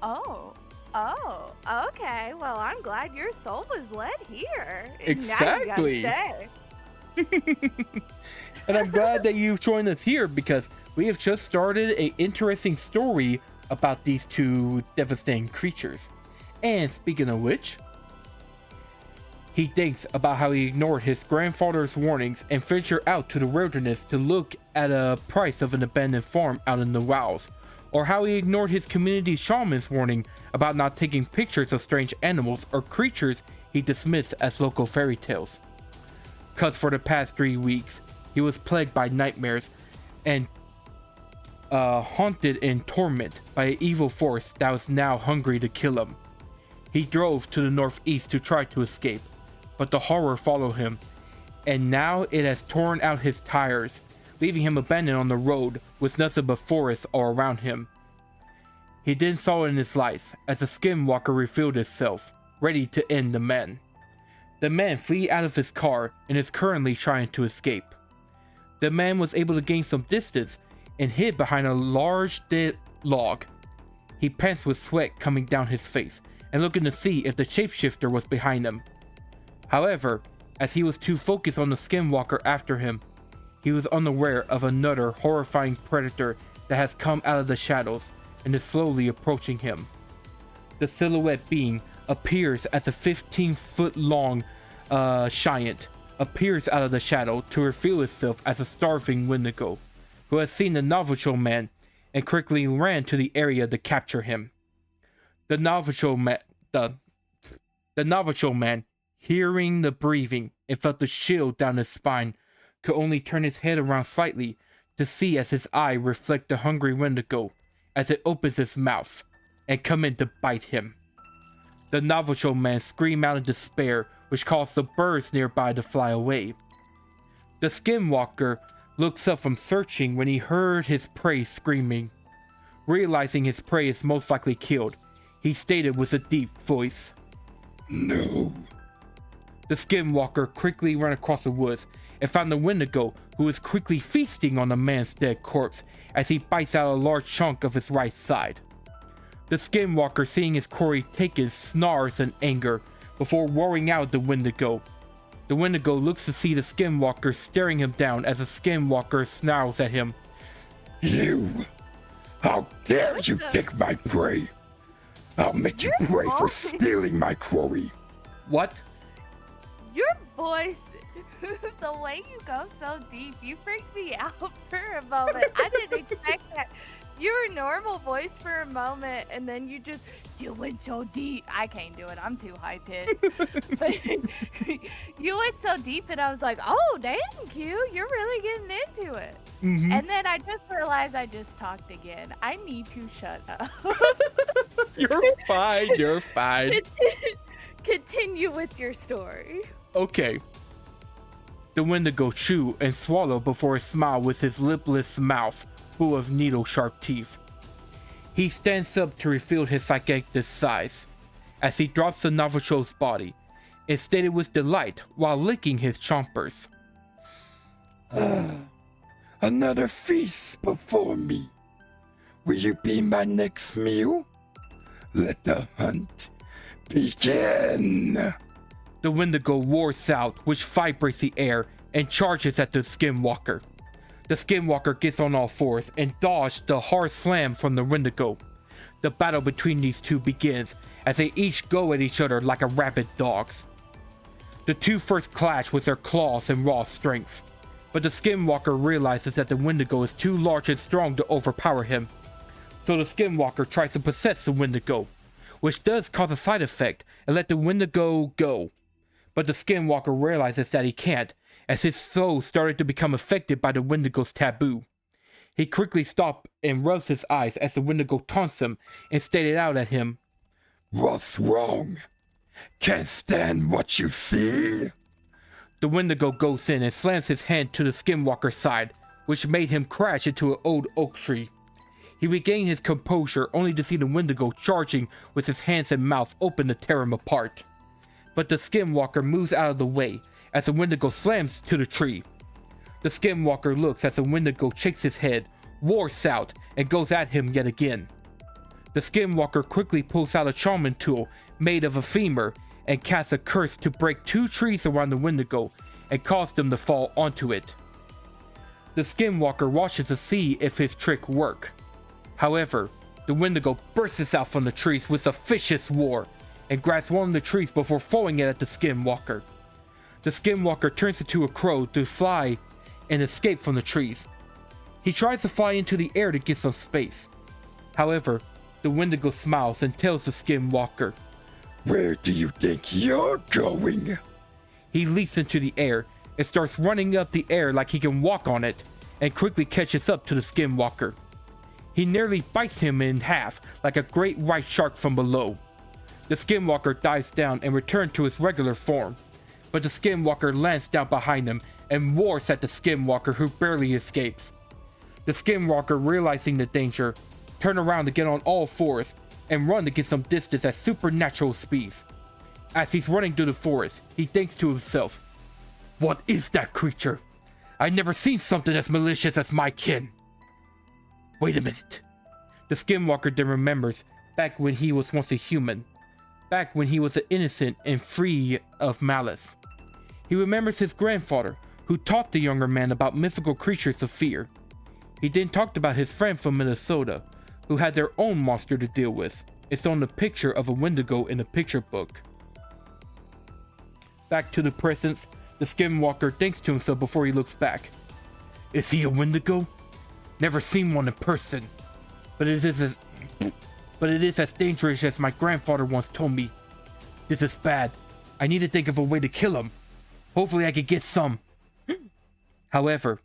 Oh, okay. Well, I'm glad your soul was led here. Exactly. Now you gotta say. And I'm glad that you've joined us here because we have just started an interesting story about these two devastating creatures. And speaking of which, he thinks about how he ignored his grandfather's warnings and ventured out to the wilderness to look at a price of an abandoned farm out in the wilds, or how he ignored his community shaman's warning about not taking pictures of strange animals or creatures he dismissed as local fairy tales. Cause for the past 3 weeks, he was plagued by nightmares and haunted in torment by an evil force that was now hungry to kill him. He drove to the northeast to try to escape, but the horror followed him, and now it has torn out his tires, leaving him abandoned on the road with nothing but forest all around him. He then saw in his lights as the Skinwalker revealed itself, ready to end the man. The man flee out of his car and is currently trying to escape. The man was able to gain some distance and hid behind a large dead log. He pants with sweat coming down his face and looking to see if the shapeshifter was behind him. However, as he was too focused on the Skinwalker after him, he was unaware of another horrifying predator that has come out of the shadows and is slowly approaching him. The silhouette being appears as a 15-foot long giant appears out of the shadow to reveal itself as a starving Wendigo who has seen the Navajo man and quickly ran to the area to capture him. The Navajo man, hearing the breathing and felt the chill down his spine, could only turn his head around slightly to see as his eye reflect the hungry Wendigo as it opens its mouth and come in to bite him. The Navajo man screamed out in despair, which caused the birds nearby to fly away. The Skinwalker looks up from searching when he heard his prey screaming. Realizing his prey is most likely killed, he stated with a deep voice, "No." The Skinwalker quickly ran across the woods and found the Wendigo, who was quickly feasting on the man's dead corpse as he bites out a large chunk of his right side. The Skinwalker, seeing his quarry taken, snarls in anger before roaring out at the Wendigo. The Wendigo looks to see the Skinwalker staring him down as the Skinwalker snarls at him. "You! How dare you pick my prey? I'll make you Your pay for voice- stealing my quarry. What? Your voice, the way you go so deep, you freaked me out for a moment. I didn't expect that. Your normal voice for a moment, and then you went so deep. I can't do it. I'm too high pitched. But you went so deep, and I was like, oh, dang, Q, you're really getting into it. Mm-hmm. And then I just realized I just talked again. I need to shut up. You're fine. You're fine. Continue with your story. Okay. The Wendigo chew and swallow before a smile with his lipless mouth full of needle-sharp teeth. He stands up to reveal his gigantic size as he drops the Navajo's body, instated with delight while licking his chompers. Another feast before me. Will you be my next meal? Let the hunt begin. The Wendigo roars out, which vibrates the air and charges at the Skinwalker. The Skinwalker gets on all fours and dodges the hard slam from the Wendigo. The battle between these two begins as they each go at each other like rabid dogs. The two first clash with their claws and raw strength, but the Skinwalker realizes that the Wendigo is too large and strong to overpower him. So the Skinwalker tries to possess the Wendigo, which does cause a side effect and let the Wendigo go. But the Skinwalker realizes that he can't, as his soul started to become affected by the Wendigo's taboo. He quickly stops and rubs his eyes as the Wendigo taunts him and stated out at him, What's wrong? Can't stand what you see? The Wendigo goes in and slams his hand to the Skinwalker's side, which made him crash into an old oak tree. He regained his composure only to see the Wendigo charging with his hands and mouth open to tear him apart. But the Skinwalker moves out of the way as the Wendigo slams to the tree. The Skinwalker looks as the Wendigo shakes his head, roars out, and goes at him yet again. The Skinwalker quickly pulls out a Shaman tool made of a femur and casts a curse to break two trees around the Wendigo and cause them to fall onto it. The Skinwalker watches to see if his trick works. However, the Wendigo bursts out from the trees with a vicious roar and grabs one of the trees before throwing it at the Skinwalker. The Skinwalker turns into a crow to fly and escape from the trees. He tries to fly into the air to get some space. However, the Wendigo smiles and tells the Skinwalker, Where do you think you're going? He leaps into the air and starts running up the air like he can walk on it, and quickly catches up to the Skinwalker. He nearly bites him in half like a great white shark from below. The Skinwalker dives down and returns to his regular form, but the Skinwalker lands down behind him and roars at the Skinwalker, who barely escapes. The Skinwalker, realizing the danger, turns around to get on all fours and run to get some distance at supernatural speeds. As he's running through the forest, he thinks to himself, What is that creature? I've never seen something as malicious as my kin. Wait a minute. The Skinwalker then remembers back when he was once a human, back when he was an innocent and free of malice. He remembers his grandfather, who taught the younger man about mythical creatures of fear. He then talked about his friend from Minnesota, who had their own monster to deal with. It's on the picture of a Wendigo in the picture book. Back to the present, the Skinwalker thinks to himself before he looks back. Is he a Wendigo? Never seen one in person, but it is as dangerous as my grandfather once told me. This is bad. I need to think of a way to kill him. Hopefully I could get some. However,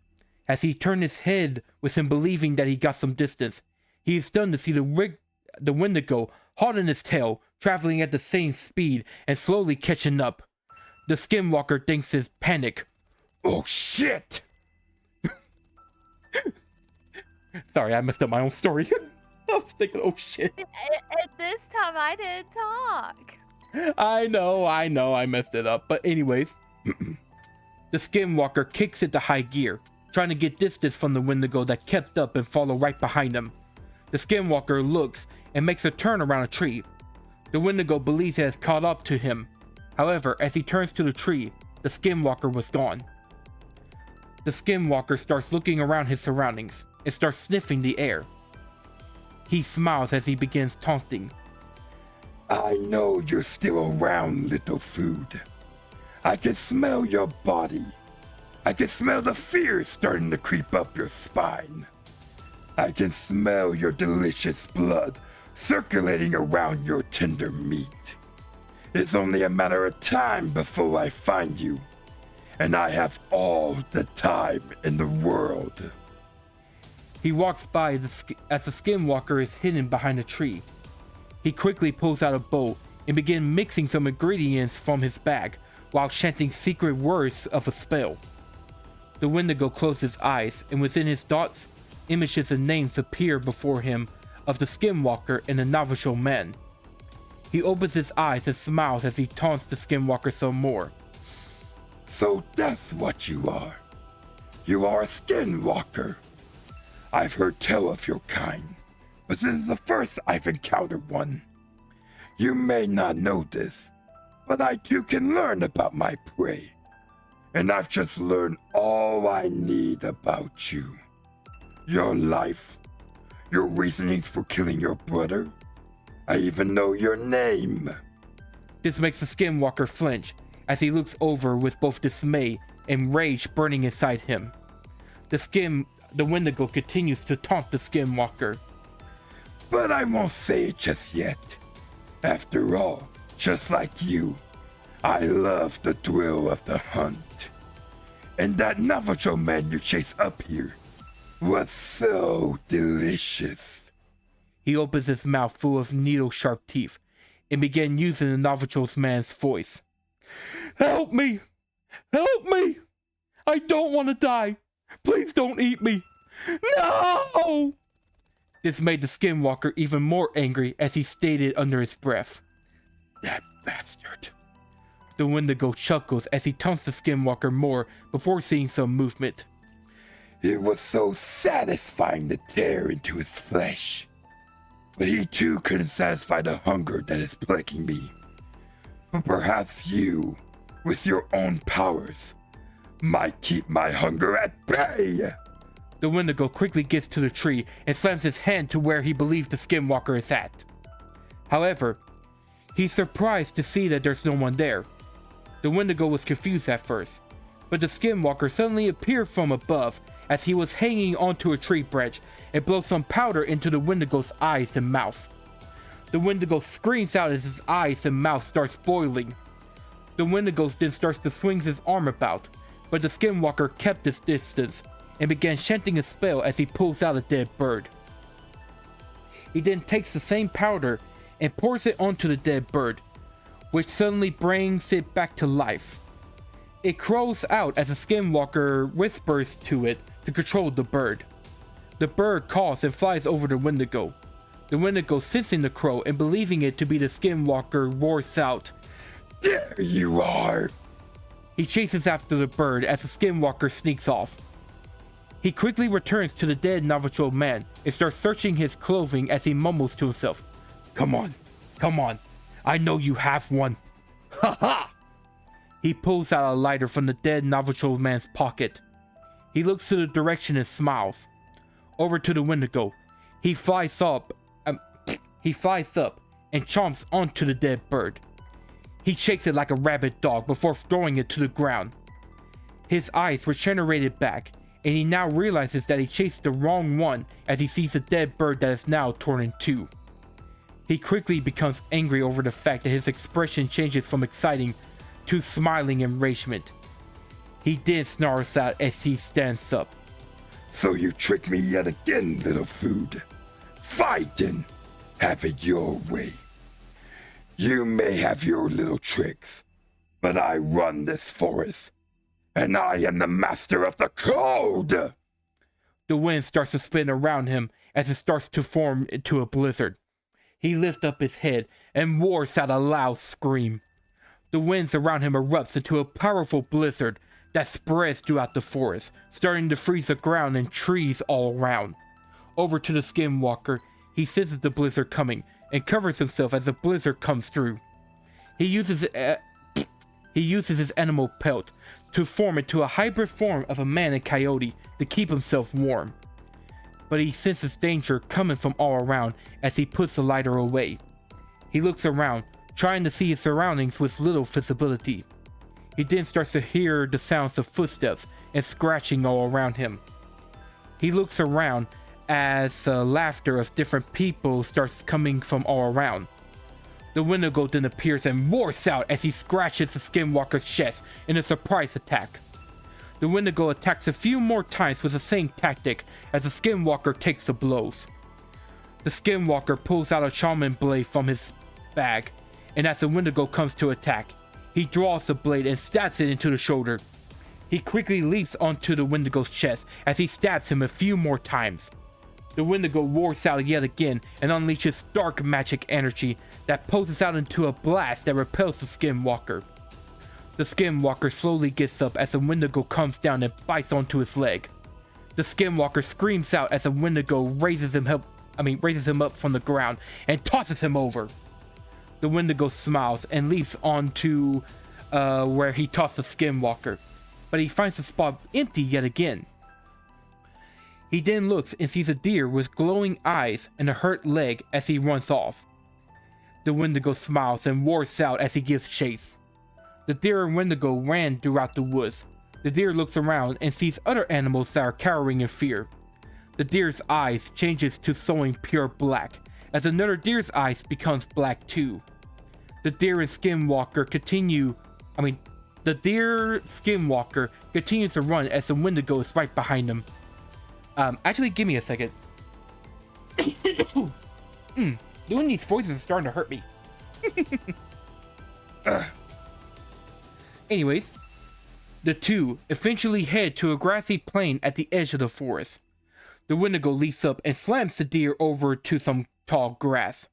as he turned his head with him believing that he got some distance, he is stunned to see the Wendigo hot in his tail, traveling at the same speed and slowly catching up. The Skinwalker thinks in panic, Oh shit! Sorry, I messed up my own story. I was thinking, oh shit. At this time, I didn't talk. I know, I messed it up. But anyways, the Skinwalker kicks into high gear, trying to get distance from the Wendigo that kept up and follow right behind him. The Skinwalker looks and makes a turn around a tree. The Wendigo believes it has caught up to him. However, as he turns to the tree, the Skinwalker was gone. The Skinwalker starts looking around his surroundings and starts sniffing the air. He smiles as he begins taunting. I know you're still around, little food. I can smell your body. I can smell the fear starting to creep up your spine. I can smell your delicious blood circulating around your tender meat. It's only a matter of time before I find you, and I have all the time in the world. He walks by as the Skinwalker is hidden behind a tree. He quickly pulls out a bowl and begins mixing some ingredients from his bag while chanting secret words of a spell. The Wendigo closes his eyes, and within his thoughts, images and names appear before him of the Skinwalker and the Navajo man. He opens his eyes and smiles as he taunts the Skinwalker some more. So that's what you are. You are a Skinwalker. I've heard tell of your kind, but this is the first I've encountered one. You may not know this, but I too can learn about my prey. And I've just learned all I need about you. Your life, your reasonings for killing your brother. I even know your name. This makes the Skinwalker flinch as he looks over with both dismay and rage burning inside him. The Wendigo continues to taunt the Skinwalker. But I won't say it just yet. After all, just like you, I love the thrill of the hunt. And that Navajo man you chased up here was so delicious. He opens his mouth full of needle-sharp teeth and begins using the Navajo man's voice. Help me! Help me! I don't want to die! Please don't eat me! No! This made the Skinwalker even more angry as he stated under his breath. That bastard. The Wendigo chuckles as he taunts the Skinwalker more before seeing some movement. It was so satisfying to tear into his flesh. But he too couldn't satisfy the hunger that is plaguing me. But perhaps you, with your own powers, might keep my hunger at bay. The Wendigo quickly gets to the tree and slams his hand to where he believes the Skinwalker is at. However, he's surprised to see that there's no one there. The Wendigo was confused at first, but the Skinwalker suddenly appeared from above as he was hanging onto a tree branch and blows some powder into the Wendigo's eyes and mouth. The Wendigo screams out as his eyes and mouth starts boiling. The Wendigo then starts to swing his arm about, but the Skinwalker kept his distance and began chanting a spell as he pulls out a dead bird. He then takes the same powder and pours it onto the dead bird, which suddenly brings it back to life. It crows out as the Skinwalker whispers to it to control the bird. The bird caws and flies over the Wendigo. The Wendigo, sensing the crow and believing it to be the Skinwalker, roars out, There you are! He chases after the bird as the Skinwalker sneaks off. He quickly returns to the dead Navajo man and starts searching his clothing as he mumbles to himself, Come on, come on, I know you have one. Ha ha! He pulls out a lighter from the dead Navajo man's pocket. He looks to the direction and smiles. Over to the Wendigo. He flies up and chomps onto the dead bird. He shakes it like a rabid dog before throwing it to the ground. His eyes regenerated back, and he now realizes that he chased the wrong one as he sees a dead bird that is now torn in two. He quickly becomes angry over the fact that his expression changes from exciting to smiling enragement. He then snarls out as he stands up. So you tricked me yet again, little food. Fight then. Have it your way. You may have your little tricks, but I run this forest, and I am the master of the cold! The wind starts to spin around him as it starts to form into a blizzard. He lifts up his head and roars out a loud scream. The winds around him erupts into a powerful blizzard that spreads throughout the forest, starting to freeze the ground and trees all around. Over to the Skinwalker, he senses the blizzard coming and covers himself as the blizzard comes through. He uses his animal pelt to form into a hybrid form of a man and coyote to keep himself warm. But he senses danger coming from all around as he puts the lighter away. He looks around, trying to see his surroundings with little visibility. He then starts to hear the sounds of footsteps and scratching all around him. He looks around as laughter of different people starts coming from all around. The Wendigo then appears and roars out as he scratches the Skinwalker's chest in a surprise attack. The Wendigo attacks a few more times with the same tactic as the Skinwalker takes the blows. The Skinwalker pulls out a Shaman blade from his bag, and as the Wendigo comes to attack, he draws the blade and stabs it into the shoulder. He quickly leaps onto the Wendigo's chest as he stabs him a few more times. The Wendigo roars out yet again and unleashes dark magic energy that pulses out into a blast that repels the Skinwalker. The Skinwalker slowly gets up as the Wendigo comes down and bites onto his leg. The Skinwalker screams out as the Wendigo raises him up from the ground and tosses him over. The Wendigo smiles and leaps onto where he tossed the Skinwalker, but he finds the spot empty yet again. He then looks and sees a deer with glowing eyes and a hurt leg as he runs off. The Wendigo smiles and roars out as he gives chase. The deer and Wendigo ran throughout the woods. The deer looks around and sees other animals that are cowering in fear. The deer's eyes changes to showing pure black, as another deer's eyes becomes black too. The deer Skinwalker continues to run as the Wendigo is right behind him. Actually, give me a second. Doing these voices is starting to hurt me. Anyways, the two eventually head to a grassy plain at the edge of the forest. The Wendigo leaps up and slams the deer over to some tall grass.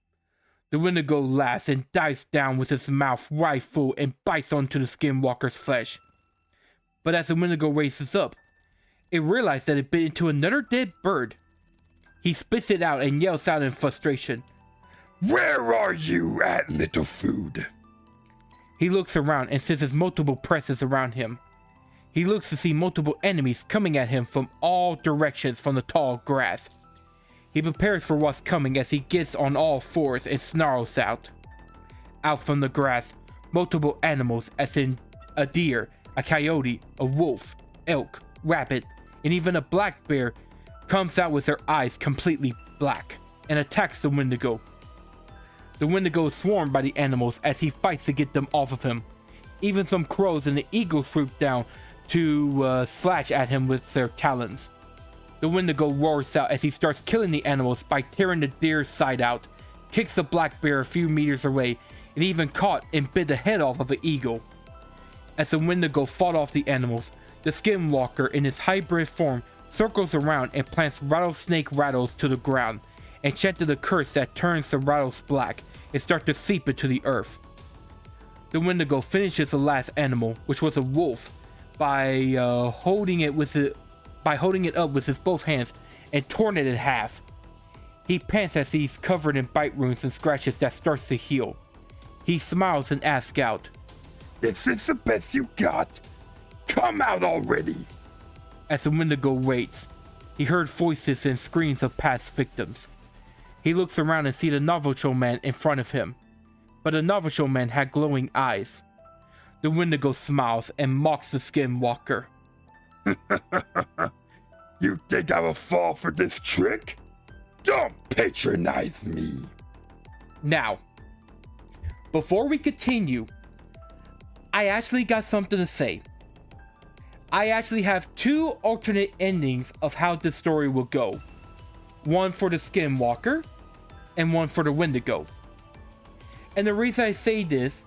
The Wendigo laughs and dives down with its mouth wide full and bites onto the Skinwalker's flesh. But as the Wendigo raises up, it realized that it bit into another dead bird. He spits it out and yells out in frustration. Where are you at, little food? He looks around and senses multiple presses around him. He looks to see multiple enemies coming at him from all directions from the tall grass. He prepares for what's coming as he gets on all fours and snarls out. Out from the grass, multiple animals, as in a deer, a coyote, a wolf, elk, rabbit, and even a black bear, comes out with their eyes completely black and attacks the Wendigo. The Wendigo is swarmed by the animals as he fights to get them off of him. Even some crows and the eagle swoop down to slash at him with their talons. The Wendigo roars out as he starts killing the animals by tearing the deer's side out, kicks the black bear a few meters away, and even caught and bit the head off of the eagle. As the Wendigo fought off the animals, the Skinwalker in his hybrid form circles around and plants rattlesnake rattles to the ground, and chanted a curse that turns the rattles black and starts to seep into the earth. The Wendigo finishes the last animal, which was a wolf, by holding it up with his both hands and torn it in half. He pants as he's covered in bite wounds and scratches that starts to heal. He smiles and asks out, Is this the best you got? Come out already! As the Wendigo waits, he heard voices and screams of past victims. He looks around and sees the Navajo man in front of him, but the Navajo man had glowing eyes. The Wendigo smiles and mocks the Skinwalker. You think I will fall for this trick? Don't patronize me! Now, before we continue, I actually got something to say. I actually have two alternate endings of how this story will go. One for the Skinwalker, and one for the Wendigo. And the reason I say this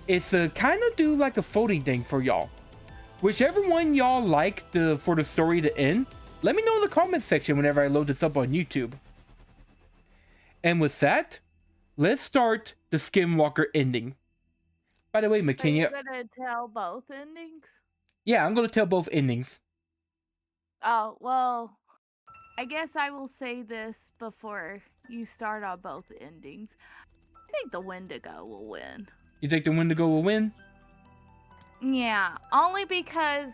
is to kind of do like a voting thing for y'all. Whichever one y'all like for the story to end, let me know in the comment section whenever I load this up on YouTube. And with that, let's start the Skinwalker ending. By the way, Makenna... Are you gonna tell both endings? Yeah, I'm gonna tell both endings. Oh, well, I guess I will say this before you start on both endings. I think the Wendigo will win. You think the Wendigo will win? Yeah, only because...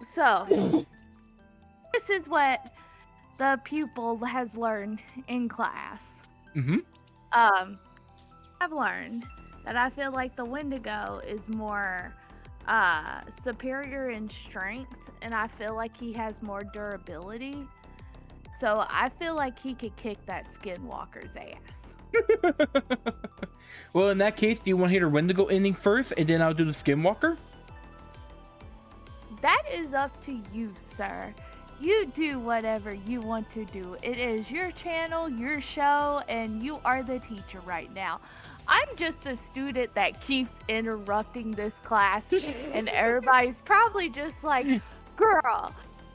So, this is what the pupil has learned in class. Mm-hmm. Um, I've learned that I feel like the Wendigo is more superior in strength, and I feel like he has more durability. So I feel like he could kick that Skinwalker's ass. Well, in that case, do you want to hear the Wendigo ending first, and then I'll do the Skinwalker? That is up to you, sir. You do whatever you want to do. It is your channel, your show, and you are the teacher right now. I'm just a student that keeps interrupting this class, and everybody's probably just like, girl,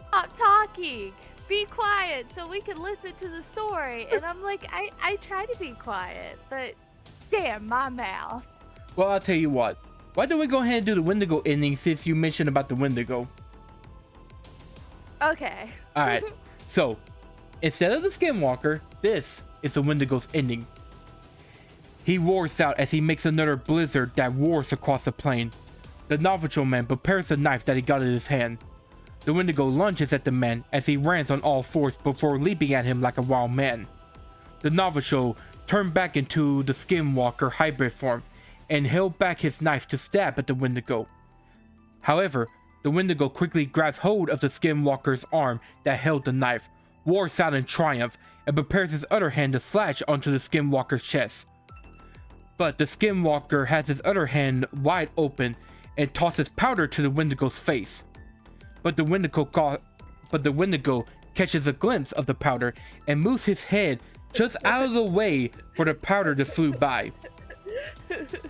stop talking. Be quiet so we can listen to the story. And I'm like, I try to be quiet, but damn, my mouth. Well, I'll tell you what. Why don't we go ahead and do the Wendigo ending since you mentioned about the Wendigo? Okay. Alright, so instead of the Skinwalker, this is the Wendigo's ending. He roars out as he makes another blizzard that roars across the plain. The Navajo man prepares the knife that he got in his hand. The Wendigo lunges at the man as he runs on all fours before leaping at him like a wild man. The Navajo turned back into the Skinwalker hybrid form and held back his knife to stab at the Wendigo. However, the Wendigo quickly grabs hold of the Skinwalker's arm that held the knife, roars out in triumph, and prepares his other hand to slash onto the Skinwalker's chest. But the Skinwalker has his other hand wide open and tosses powder to the Wendigo's face. But the Wendigo catches a glimpse of the powder and moves his head just out of the way for the powder to flew by.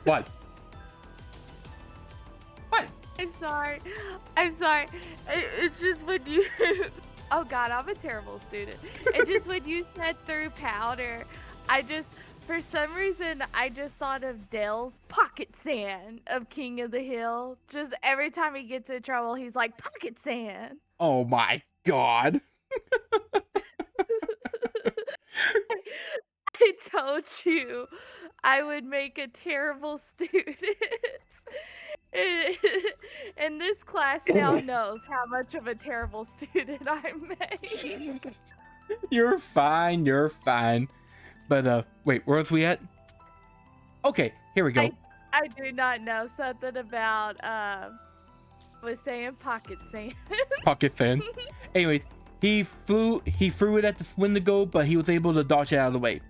What? What? I'm sorry. It's just when you... Oh God, I'm a terrible student. It's just when you said through powder, for some reason, I just thought of Dale's pocket sand of King of the Hill. Just every time he gets in trouble, he's like, pocket sand. Oh my God. I told you I would make a terrible student. And this class now knows how much of a terrible student I made. You're fine, you're fine. But wait, where was we at? Okay, here we go. I do not know. Something about was saying pocket sand. Pocket fan. Anyways, he threw it at the Wendigo, but he was able to dodge it out of the way.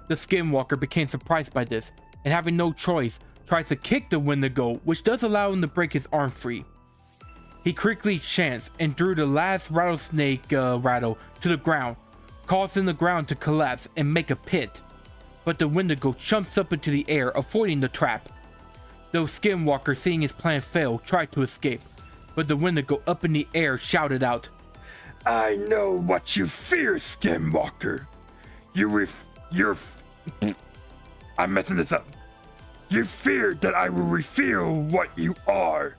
The Skinwalker became surprised by this, and having no choice, tries to kick the Wendigo, which does allow him to break his arm free. He quickly chanced and threw the last rattlesnake rattle to the ground, causing the ground to collapse and make a pit. But the Wendigo jumps up into the air, avoiding the trap. The Skinwalker, seeing his plan fail, tried to escape, but the Wendigo up in the air shouted out, I know what you fear, Skinwalker. I'm messing this up. You fear that I will reveal what you are.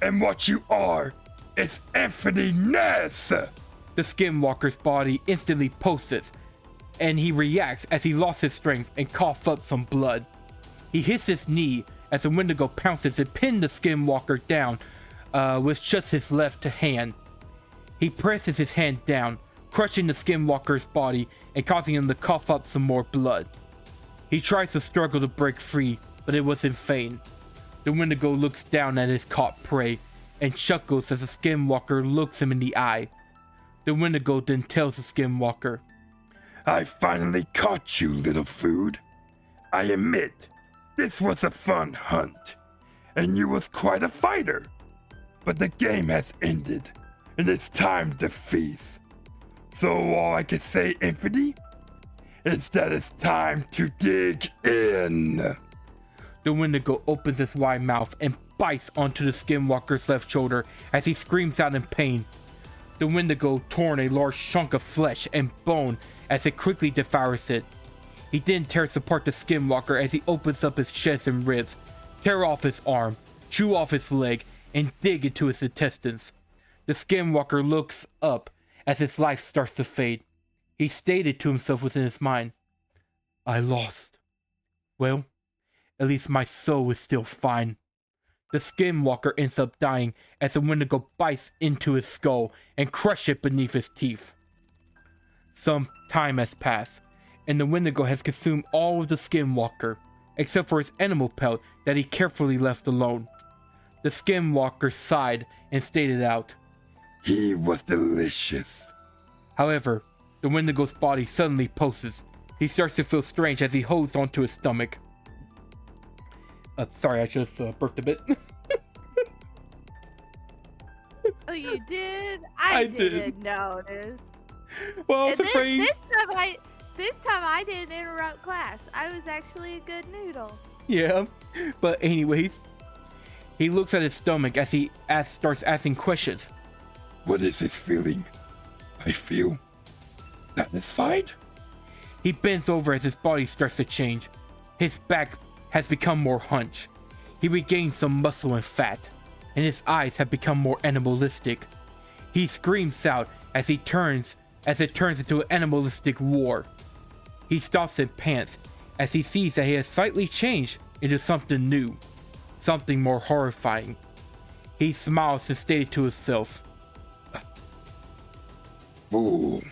And what you are is infiniteness. The Skinwalker's body instantly pulses, and he reacts as he lost his strength and coughs up some blood. He hits his knee as the Wendigo pounces and pins the Skinwalker down with just his left hand. He presses his hand down, crushing the Skinwalker's body and causing him to cough up some more blood. He tries to struggle to break free, but it was in vain. The Wendigo looks down at his caught prey and chuckles as the Skinwalker looks him in the eye. The Wendigo then tells the Skinwalker, I finally caught you, little food. I admit, this was a fun hunt, and you was quite a fighter. But the game has ended, and it's time to feast. So all I can say, Infinity, is that it's time to dig in. The Wendigo opens his wide mouth and bites onto the Skinwalker's left shoulder as he screams out in pain. The Wendigo torn a large chunk of flesh and bone as it quickly devours it. He then tears apart the Skinwalker as he opens up his chest and ribs, tear off his arm, chew off his leg, and dig into his intestines. The Skinwalker looks up as his life starts to fade. He stated to himself within his mind, I lost. Well, at least my soul is still fine. The Skinwalker ends up dying as the Wendigo bites into his skull and crushes it beneath his teeth. Some time has passed, and the Wendigo has consumed all of the Skinwalker, except for his animal pelt that he carefully left alone. The Skinwalker sighed and stated out, He was delicious. However, the Wendigo's body suddenly pulses. He starts to feel strange as he holds onto his stomach. Sorry, I just burped a bit. Oh, you did? I didn't notice. Well, I was And afraid. This time I didn't interrupt class. I was actually a good noodle. Yeah, but anyways, he looks at his stomach as he starts asking questions. What is this feeling? I feel satisfied? He bends over as his body starts to change. His back has become more hunched. He regains some muscle and fat, and his eyes have become more animalistic. He screams out as it turns into an animalistic war. He stops and pants as he sees that he has slightly changed into something new, something more horrifying. He smiles and stated to himself. Ooh.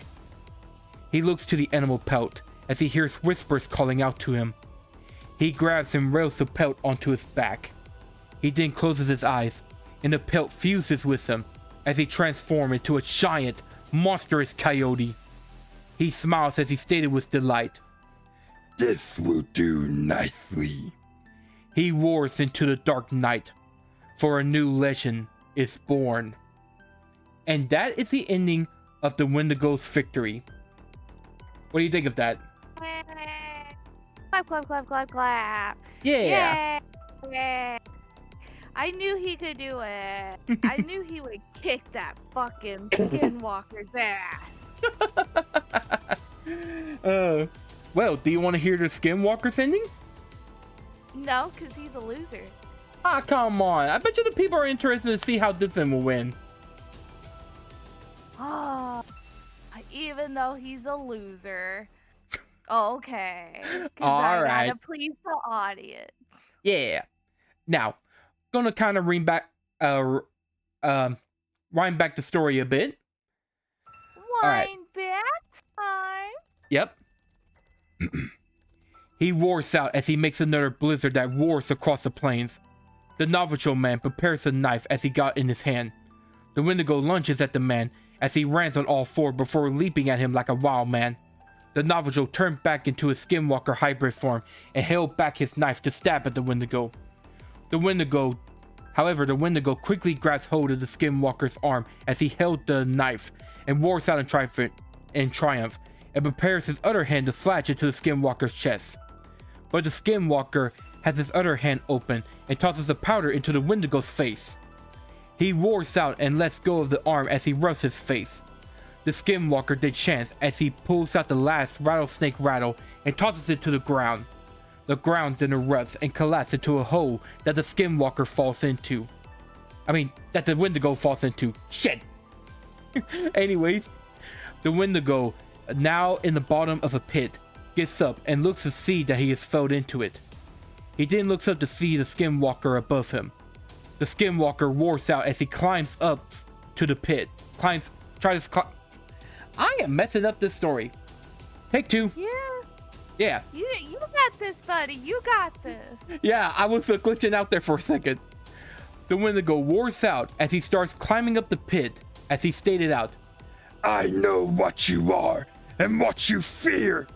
He looks to the animal pelt as he hears whispers calling out to him. He grabs and rails the pelt onto his back. He then closes his eyes, and the pelt fuses with him as he transforms into a giant, monstrous coyote. He smiles as he stated with delight. This will do nicely. He roars into the dark night, for a new legend is born. And that is the ending of the Wendigo's victory. What do you think of that? Clap, clap, clap, clap, clap. Yeah. Yay. I knew he could do it. I knew he would kick that fucking Skinwalker's ass. Well, do you want to hear the Skinwalker's ending? No, because he's a loser. Ah, come on. I bet you the people are interested to see how this one will win. Oh, even though he's a loser. Okay. Because I Alright. gotta please the audience. Yeah. Now, gonna kind of wind back the story a bit. Alright. Wind back time. Yep. He roars out as he makes another blizzard that roars across the plains. The Navajo man prepares a knife as he got in his hand. The Wendigo lunges at the man as he runs on all four before leaping at him like a wild man. The Navajo turned back into his Skinwalker hybrid form and held back his knife to stab at the Wendigo. However, the Wendigo quickly grabs hold of the Skinwalker's arm as he held the knife and roars out in triumph and prepares his other hand to slash into the Skinwalker's chest. But the Skinwalker has his other hand open and tosses a powder into the Wendigo's face. He roars out and lets go of the arm as he rubs his face. The Skinwalker did chance as he pulls out the last rattlesnake rattle and tosses it to the ground. The ground then erupts and collapses into a hole that the Skinwalker falls into. That the Wendigo falls into. Shit! Anyways, the Wendigo, now in the bottom of a pit, gets up and looks to see that he has fell into it. He then looks up to see the Skinwalker above him. The Skinwalker roars out as he climbs up to the pit. I am messing up this story. Take two. Yeah. You got this, buddy. You got this. Yeah, I was glitching out there for a second. The Wendigo roars out as he starts climbing up the pit as he stated out. I know what you are and what you fear.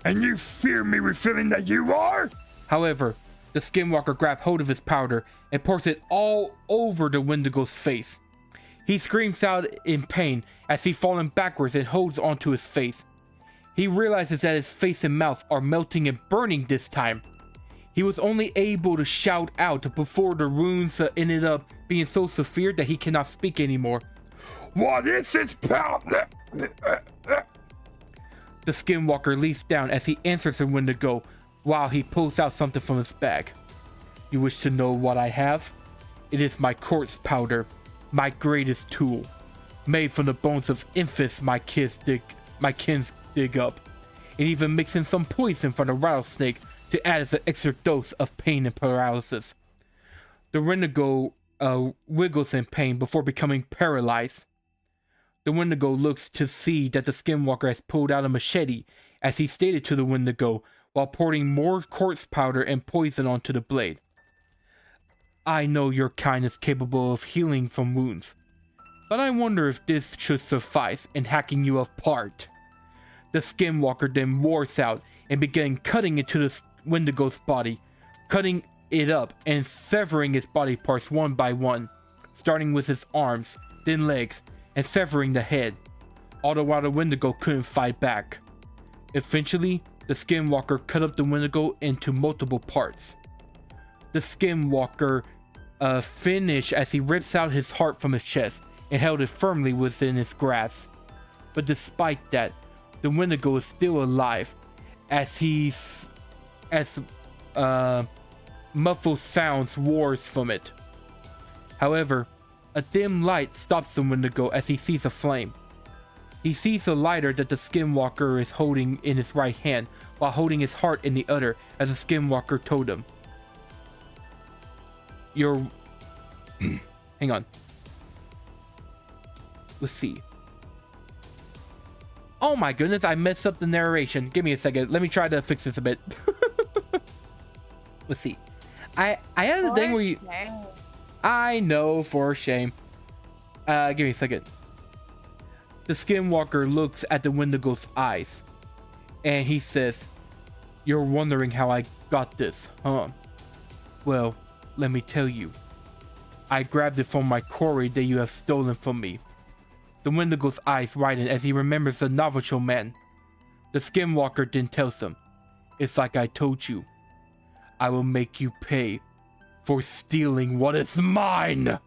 And you fear me revealing that you are? However, the Skinwalker grabs hold of his powder and pours it all over the Wendigo's face. He screams out in pain as he falls backwards and holds onto his face. He realizes that his face and mouth are melting and burning this time. He was only able to shout out before the wounds ended up being so severe that he cannot speak anymore. What is his power? The Skinwalker leaps down as he answers the Wendigo while he pulls out something from his bag. You wish to know what I have? It is my corpse powder, my greatest tool, made from the bones of infants my kins dig up, and even mix in some poison from the rattlesnake to add as an extra dose of pain and paralysis. The Wendigo wiggles in pain before becoming paralyzed. The Wendigo looks to see that the Skinwalker has pulled out a machete as he stated to the Wendigo while pouring more corpse powder and poison onto the blade. I know your kind is capable of healing from wounds, but I wonder if this should suffice in hacking you apart. The Skinwalker then roars out and began cutting into the Wendigo's body, cutting it up and severing its body parts one by one, starting with its arms, then legs, and severing the head, all the while the Wendigo couldn't fight back. Eventually, the Skinwalker cut up the Wendigo into multiple parts. The Skinwalker finished as he rips out his heart from his chest and held it firmly within his grasp. But despite that, the Wendigo is still alive as muffled sounds roars from it. However, a dim light stops the Wendigo as he sees a flame. He sees a lighter that the Skinwalker is holding in his right hand while holding his heart in the other, as the Skinwalker told him. Hang on. Let's see. Oh my goodness, I messed up the narration. Give me a second. Let me try to fix this a bit. Let's see. I had a thing where you... I know, for shame. Give me a second. The Skinwalker looks at the Wendigo's eyes, and he says, "You're wondering how I got this, huh? Well, let me tell you. I grabbed it from my quarry that you have stolen from me." The Wendigo's eyes widen as he remembers the Navajo man. The Skinwalker then tells him, "It's like I told you. I will make you pay for stealing what is mine."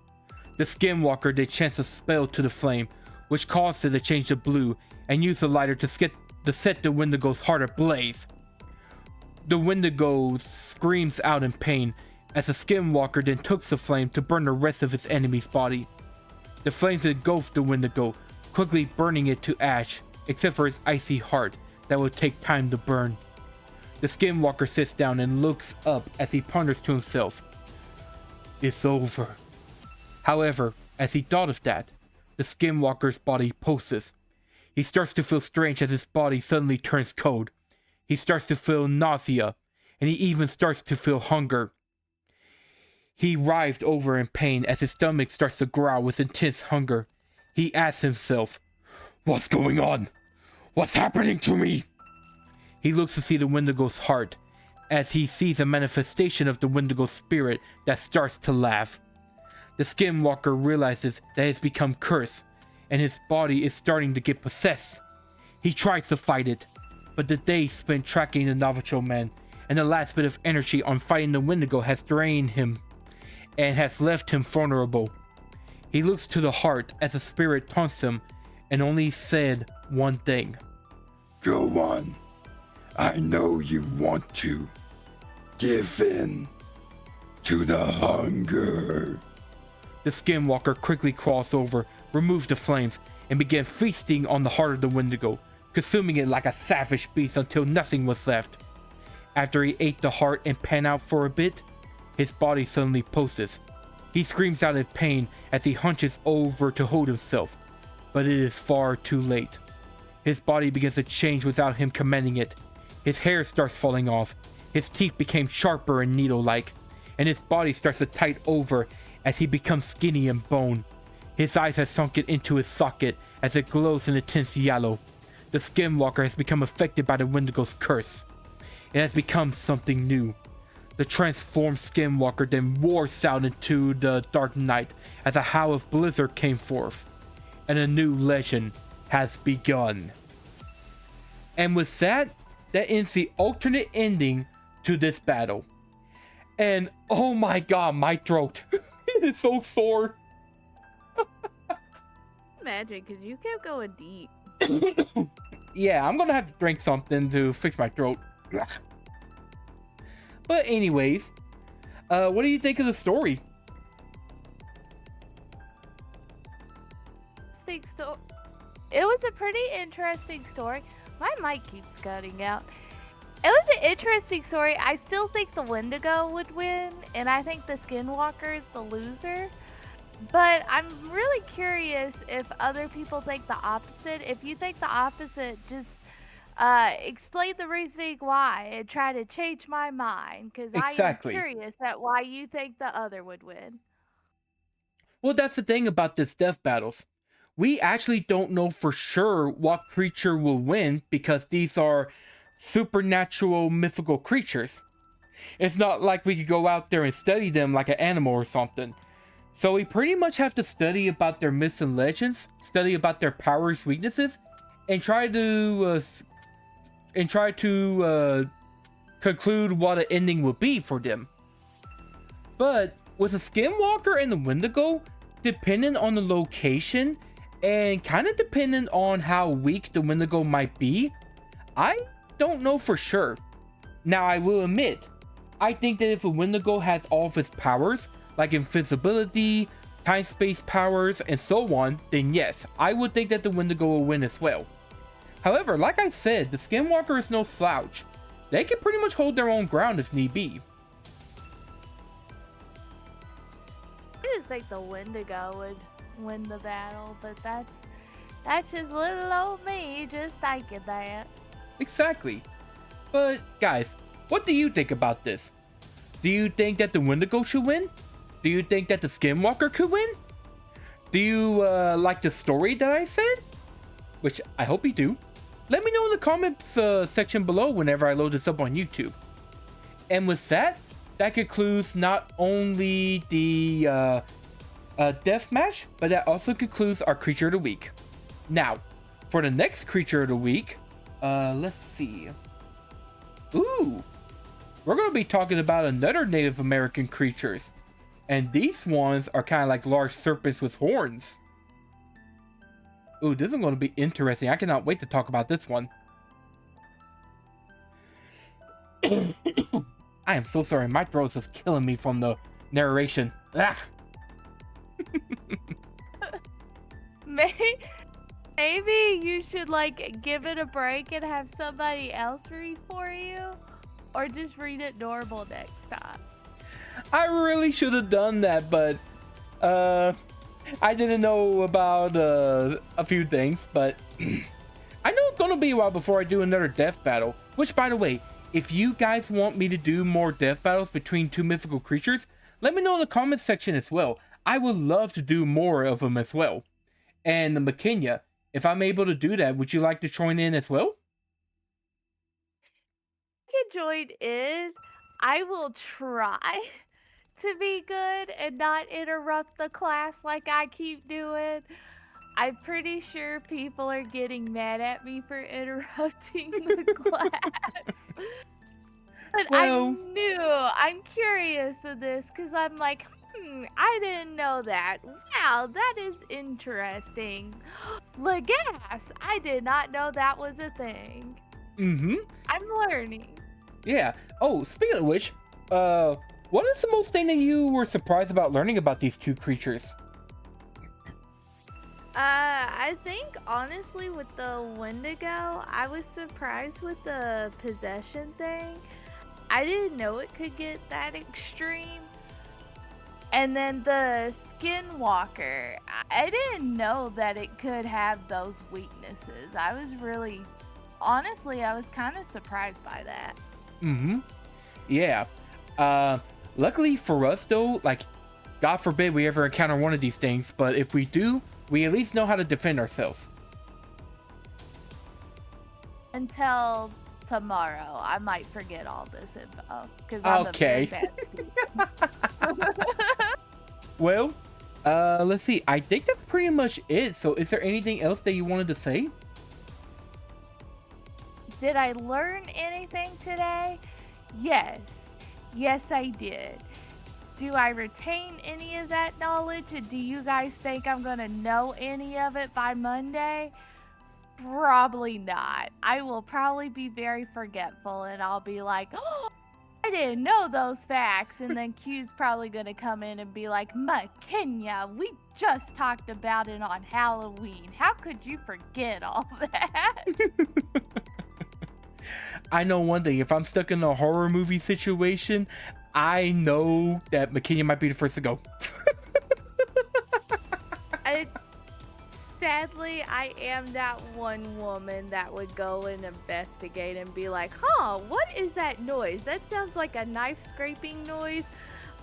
The Skinwalker then chants a spell to the flame, which caused it to change to blue, and use the lighter to set the Wendigo's heart ablaze. The Wendigo screams out in pain as the Skinwalker then took the flame to burn the rest of his enemy's body. The flames engulfed the Wendigo, quickly burning it to ash, except for his icy heart that would take time to burn. The Skinwalker sits down and looks up as he ponders to himself. It's over. However, as he thought of that, the Skinwalker's body pulses. He starts to feel strange as his body suddenly turns cold. He starts to feel nausea, and he even starts to feel hunger. He writhed over in pain as his stomach starts to growl with intense hunger. He asks himself, "What's going on? What's happening to me?" He looks to see the Wendigo's heart as he sees a manifestation of the Wendigo spirit that starts to laugh. The Skinwalker realizes that he has become cursed and his body is starting to get possessed. He tries to fight it, but the days spent tracking the Navajo man and the last bit of energy on fighting the Wendigo has drained him and has left him vulnerable. He looks to the heart as the spirit taunts him and only said one thing. Go on. I know you want to. Give in to the hunger. The Skinwalker quickly crawls over, removes the flames, and began feasting on the heart of the Wendigo, consuming it like a savage beast until nothing was left. After he ate the heart and pan out for a bit, his body suddenly pulses. He screams out in pain as he hunches over to hold himself, but it is far too late. His body begins to change without him commanding it. His hair starts falling off, his teeth became sharper and needle-like, and his body starts to tight over as he becomes skinny and bone. His eyes have sunken into his socket as it glows an intense yellow. The Skinwalker has become affected by the Wendigo's curse. It has become something new. The transformed Skinwalker then roars out into the dark night as a howl of blizzard came forth, and a new legend has begun. And with that ends the alternate ending to this battle. And oh my god, my throat. It is so sore. Imagine, because you kept going deep. Yeah, I'm gonna have to drink something to fix my throat. But anyways, what do you think of the story? It was a pretty interesting story. My mic keeps cutting out. It was an interesting story. I still think the Wendigo would win, and I think the Skinwalker is the loser. But I'm really curious if other people think the opposite. If you think the opposite, just Explain the reasoning why and try to change my mind, because I am Exactly. curious at why you think the other would win. Well, that's the thing about this death battles. We actually don't know for sure what creature will win because these are supernatural mythical creatures. It's not like we could go out there and study them like an animal or something. So we pretty much have to study about their myths and legends, study about their powers, weaknesses, and try to conclude what an ending would be for them. But with a Skinwalker and the Wendigo, depending on the location and kind of dependent on how weak the Wendigo might be, I don't know for sure. Now I will admit, I think that if a Wendigo has all of its powers, like invisibility, time-space powers, and so on, then yes, I would think that the Wendigo will win as well. However, like I said, the Skinwalker is no slouch. They can pretty much hold their own ground if need be. I just think the Wendigo would win the battle, but that's just little old me just thinking that. Exactly. But guys, what do you think about this? Do you think that the Wendigo should win? Do you think that the Skinwalker could win? Do you like the story that I said? Which I hope you do. Let me know in the comments section below whenever I load this up on YouTube. And with that, that concludes not only the death match, but that also concludes our creature of the week. Now, for the next creature of the week, let's see. Ooh, we're going to be talking about another Native American creatures. And these ones are kind of like large serpents with horns. Ooh, this is going to be interesting. I cannot wait to talk about this one. I am so sorry. My throat is just killing me from the narration. Ah. Maybe you should like give it a break and have somebody else read for you, or just read it normal next time. I really should have done that, but I didn't know about a few things, but I know it's gonna be a while before I do another death battle. Which, by the way, if you guys want me to do more death battles between two mythical creatures, let me know in the comments section as well. I would love to do more of them as well. And the Makenna, if I'm able to do that, would you like to join in as well? I can join in. I will try to be good and not interrupt the class like I keep doing. I'm pretty sure people are getting mad at me for interrupting the class. But Well, I'm curious of this because I'm like, I didn't know that. Wow, that is interesting. Lagasse, I did not know that was a thing. mm-hmm. I'm learning. Yeah. Oh, speaking of which, what is the most thing that you were surprised about learning about these two creatures? I think honestly with the Wendigo, I was surprised with the possession thing. I didn't know it could get that extreme. And then the Skinwalker, I didn't know that it could have those weaknesses. I was really, honestly, I was kind of surprised by that. Mm-hmm. Yeah. Luckily for us though, like, God forbid we ever encounter one of these things, but if we do, we at least know how to defend ourselves. Until tomorrow, I might forget all this info because I'm Okay. a very bad student. Well, let's see. I think that's pretty much it. So is there anything else that you wanted to say? Did I learn anything today? Yes. Yes, I did. Do I retain any of that knowledge? And do you guys think I'm going to know any of it by Monday? Probably not. I will probably be very forgetful and I'll be like, oh, I didn't know those facts. And then Q's probably going to come in and be like, Makenna, we just talked about it on Halloween. How could you forget all that? I know one thing. If I'm stuck in a horror movie situation, I know that Makenna might be the first to go. Sadly, I am that one woman that would go and investigate and be like, huh, what is that noise? That sounds like a knife scraping noise.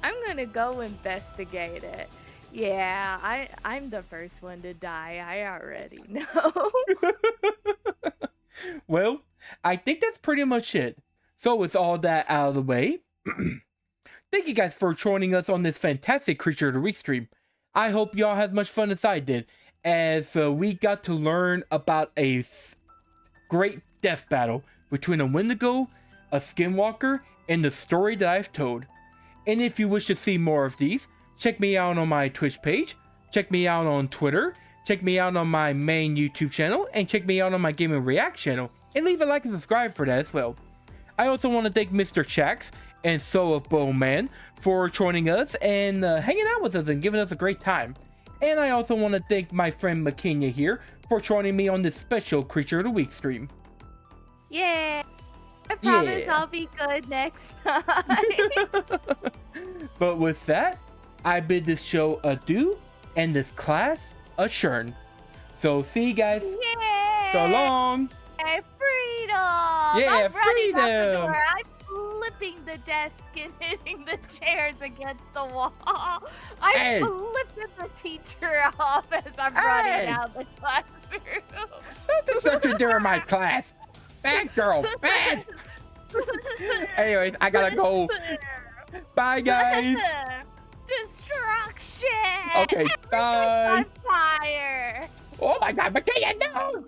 I'm gonna go investigate it. Yeah, I'm the first one to die. I already know. Well, I think that's pretty much it. So with all that out of the way, thank you guys for joining us on this fantastic Creature of the Week stream. I hope y'all had as much fun as I did, as we got to learn about a great death battle between a Wendigo, a Skinwalker, and the story that I've told. And if you wish to see more of these, check me out on my Twitch page, check me out on Twitter, check me out on my main YouTube channel, and check me out on my Gaming React channel, and leave a like and subscribe for that as well. I also want to thank Mr. Chax and Soul of Bowman for joining us and hanging out with us and giving us a great time. And I also want to thank my friend Makenna here for joining me on this special Creature of the Week stream. Yeah. I promise Yeah. I'll be good next time. But with that, I bid this show adieu and this class adjourn. So see you guys. Yeah. So long. Freedom. Yeah, I'm running out the freedom. door. I'm flipping the desk and hitting the chairs against the wall. I'm Hey. flipping the teacher off as I'm Hey. running out the classroom. Don't disrupt you during my class. Bad girl, bad. Anyways, I gotta go. Bye, guys. Destruction. Okay, bye. On fire. Oh my God, Makenna, no!